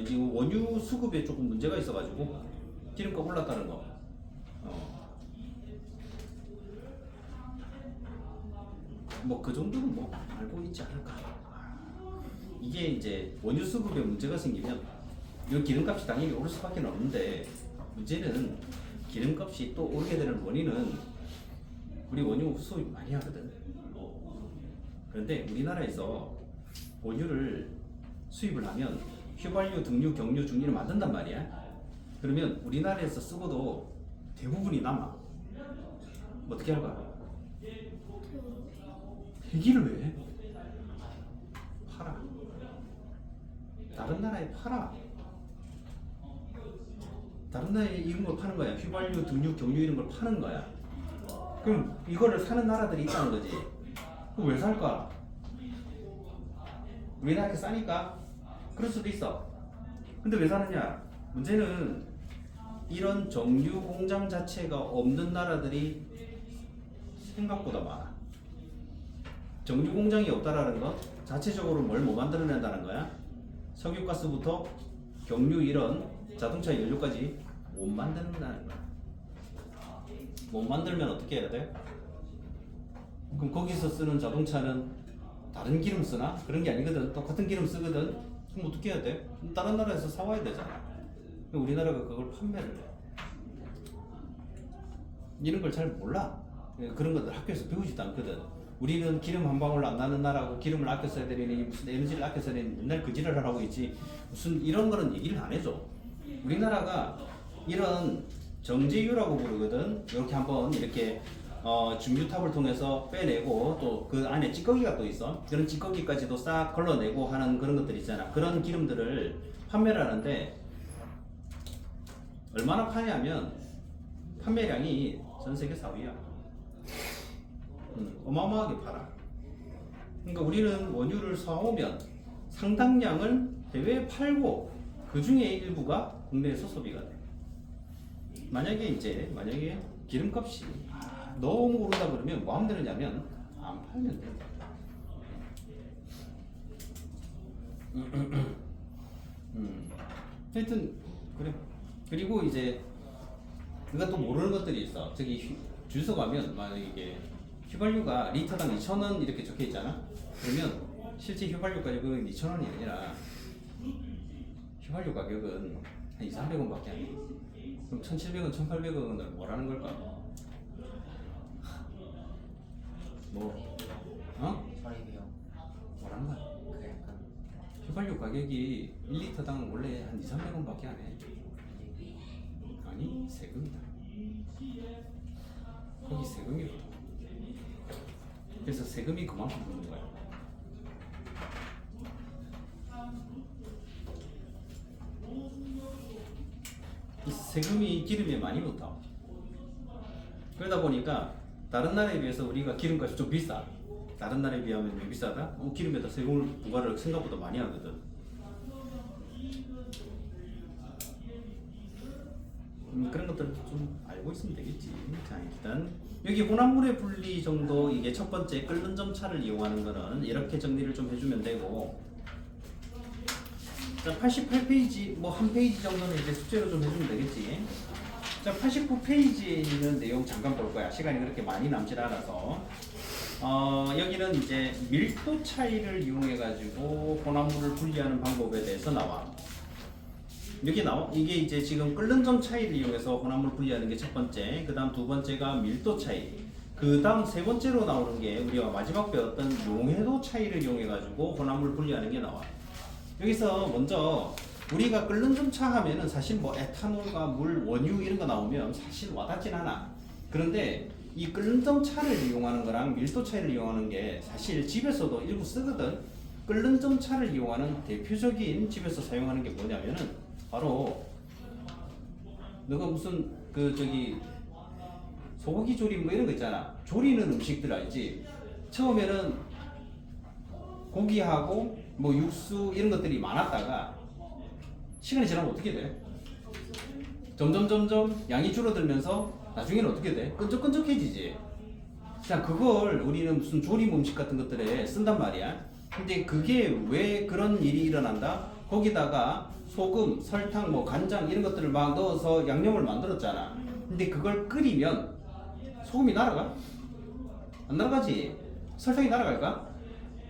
S6: 지금 원유 수급에 조금 문제가 있어가지고 기름값 올랐다는 거. 뭐 그 정도는 뭐 알고 있지 않을까. 이게 이제 원유 수급에 문제가 생기면 이 기름값이 당연히 오를 수밖에 없는데 문제는 기름값이 또 오르게 되는 원인은 우리 원유 수입 많이 하거든. 그런데 우리나라에서 원유를 수입을 하면 휘발유, 등유, 경유, 중유를 만든단 말이야. 그러면 우리나라에서 쓰고도 대부분이 남아. 어떻게 할 거야? 폐기를 왜 해? 팔아. 다른 나라에 팔아. 다른 나라에 이런 걸 파는 거야. 휘발유, 등유, 경유 이런 걸 파는 거야. 그럼 이거를 사는 나라들이 있다는 거지. 그럼 왜 살까? 우리나라에 싸니까? 그럴 수도 있어. 근데 왜 사느냐? 문제는 이런 정유 공장 자체가 없는 나라들이 생각보다 많아. 정유 공장이 없다라는 건 자체적으로 뭘 못 만들어낸다는 거야? 석유가스부터 경유 이런 자동차 연료까지 못 만든다는 거야. 못 만들면 어떻게 해야 돼? 그럼 거기서 쓰는 자동차는 다른 기름 쓰나? 그런 게 아니거든. 똑같은 기름 쓰거든. 그럼 어떻게 해야 돼? 다른 나라에서 사와야 되잖아. 우리나라가 그걸 판매를 해. 이런 걸 잘 몰라. 그런 것들 학교에서 배우지도 않거든. 우리는 기름 한 방울 안 나는 나라고 기름을 아껴 써야 되니 무슨 에너지를 아껴 써야 되니 맨날 그 지랄을 하고 있지. 무슨 이런 거는 얘기를 안 해줘. 우리나라가 이런 정제유라고 부르거든. 이렇게 한번 이렇게 중유탑을 통해서 빼내고 또 그 안에 찌꺼기가 또 있어. 그런 찌꺼기까지도 싹 걸러내고 하는 그런 것들 있잖아. 그런 기름들을 판매를 하는데 얼마나 파냐면 판매량이 전 세계 4위야. 어마어마하게 팔아. 그러니까 우리는 원유를 사오면 상당량을 해외에 팔고 그 중에 일부가 국내에서 소비가 돼. 만약에 기름값이 너무 오르다 그러면 뭐 하면 되느냐면 안 팔면 돼. 하여튼 그래. 그리고 이제 우리가 또 모르는 것들이 있어. 저기 주유소 가면 만약에 이게 휘발유가 리터당 2,000원 이렇게 적혀 있잖아. 그러면 실제 휘발유 가격은 2,000원이 아니라 휘발유 가격은 한 200~300원 밖에 안 돼. 그럼 1,700원, 1,800원을 뭐라는 걸까? 뭐?
S5: 설이요.
S6: 뭐라는 거야?
S5: 그 약간
S6: 휘발유 가격이 1리터당 원래 한 200~300원 밖에 안 해. 아니, 세금이다. 거기 세금이거든. 그래서 세금이 그만큼 붙는 거야. 이 세금이 기름에 많이 붙어. 그러다 보니까 다른 나라에 비해서 우리가 기름값이 좀 비싸. 다른 나라에 비하면 왜 비싸다? 기름에다 세금을 부과를 생각보다 많이 하거든. 그런 것들을 좀 알고 있으면 되겠지. 자, 일단 여기 혼합물의 분리 정도 이게 첫 번째 끓는 점차를 이용하는 거는 이렇게 정리를 좀 해주면 되고, 자 88페이지 뭐 한 페이지 정도는 이제 숙제로 좀 해주면 되겠지. 자 89페이지에 있는 내용 잠깐 볼 거야. 시간이 그렇게 많이 남질 않아서. 여기는 이제 밀도 차이를 이용해 가지고 혼합물을 분리하는 방법에 대해서 나와. 여기 나와. 이게 이제 지금 끓는 점 차이를 이용해서 혼합물 분리하는 게 첫 번째. 그 다음 두 번째가 밀도 차이. 그 다음 세 번째로 나오는 게 우리가 마지막 배웠던 용해도 차이를 이용해 가지고 혼합물 분리하는 게 나와. 여기서 먼저 우리가 끓는 좀 차 하면은 사실 뭐 에탄올과 물, 원유 이런 거 나오면 사실 와닿진 않아. 그런데 이 끓는 점 차를 이용하는 거랑 밀도 차를 이용하는 게 사실 집에서도 일부 쓰거든. 끓는 점 차를 이용하는 대표적인 집에서 사용하는 게 뭐냐면은 바로 너가 무슨 그 저기 소고기 조림 뭐 이런 거 있잖아. 조리는 음식들 알지? 처음에는 고기하고 뭐 육수 이런 것들이 많았다가 시간이 지나면 어떻게 돼? 점점 양이 줄어들면서 나중에는 어떻게 돼? 끈적끈적해지지. 자, 그걸 우리는 무슨 조림 음식 같은 것들에 쓴단 말이야. 근데 그게 왜 그런 일이 일어난다? 거기다가 소금, 설탕, 뭐 간장 이런 것들을 막 넣어서 양념을 만들었잖아. 근데 그걸 끓이면 소금이 날아가? 안 날아가지? 설탕이 날아갈까?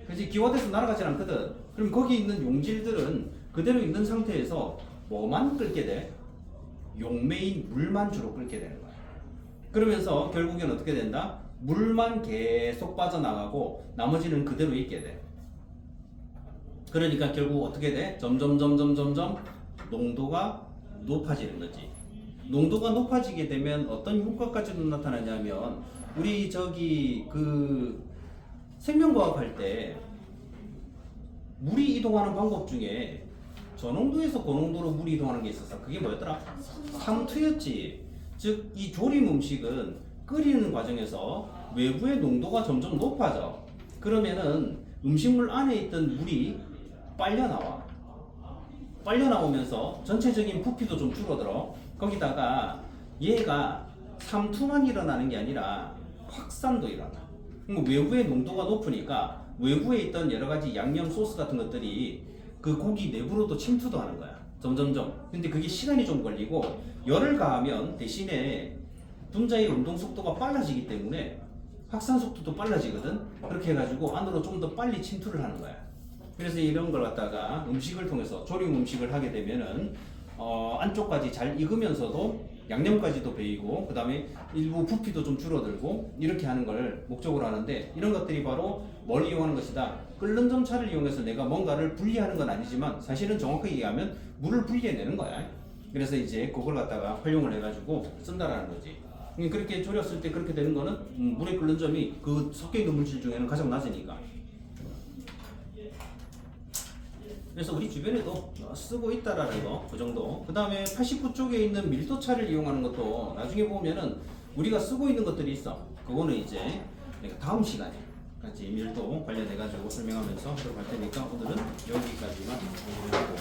S6: 그렇지, 기화돼서 날아가진 않거든. 그럼 거기 있는 용질들은 그대로 있는 상태에서 뭐만 끓게 돼? 용매인 물만 주로 끓게 되는 거야. 그러면서 결국엔 어떻게 된다? 물만 계속 빠져나가고 나머지는 그대로 있게 돼. 그러니까 결국 어떻게 돼? 점점 농도가 높아지는 거지. 농도가 높아지게 되면 어떤 효과까지도 나타나냐면 우리 저기 그 생명과학 할 때 물이 이동하는 방법 중에 저농도에서 고농도로 물이 이동하는 게 있었어. 그게 뭐였더라? 삼투였지. 즉 이 조림 음식은 끓이는 과정에서 외부의 농도가 점점 높아져. 그러면은 음식물 안에 있던 물이 빨려 나오면서 전체적인 부피도 좀 줄어들어. 거기다가 얘가 삼투만 일어나는 게 아니라 확산도 일어나. 외부의 농도가 높으니까 외부에 있던 여러 가지 양념 소스 같은 것들이 그 고기 내부로도 침투도 하는 거야. 점점점. 근데 그게 시간이 좀 걸리고 열을 가하면 대신에 분자의 운동 속도가 빨라지기 때문에 확산 속도도 빨라지거든. 그렇게 해가지고 안으로 좀 더 빨리 침투를 하는 거야. 그래서 이런 걸 갖다가 음식을 통해서 조림 음식을 하게 되면은 안쪽까지 잘 익으면서도 양념까지도 배이고 그 다음에 일부 부피도 좀 줄어들고 이렇게 하는 걸 목적으로 하는데 이런 것들이 바로 뭘 이용하는 것이다. 끓는 점차를 이용해서 내가 뭔가를 분리하는 건 아니지만 사실은 정확하게 얘기하면 물을 분리해내는 거야. 그래서 이제 그걸 갖다가 활용을 해가지고 쓴다라는 거지. 그렇게 졸였을 때 그렇게 되는 거는 물에 끓는 점이 그 섞여있는 물질 중에는 가장 낮으니까. 그래서 우리 주변에도 쓰고 있다라는 거, 그 정도. 그 다음에 89쪽에 있는 밀도차를 이용하는 것도 나중에 보면은 우리가 쓰고 있는 것들이 있어. 그거는 이제 내가 다음 시간에 같이 밀도 관련해가지고 설명하면서 들어갈 테니까 오늘은 여기까지만 하고.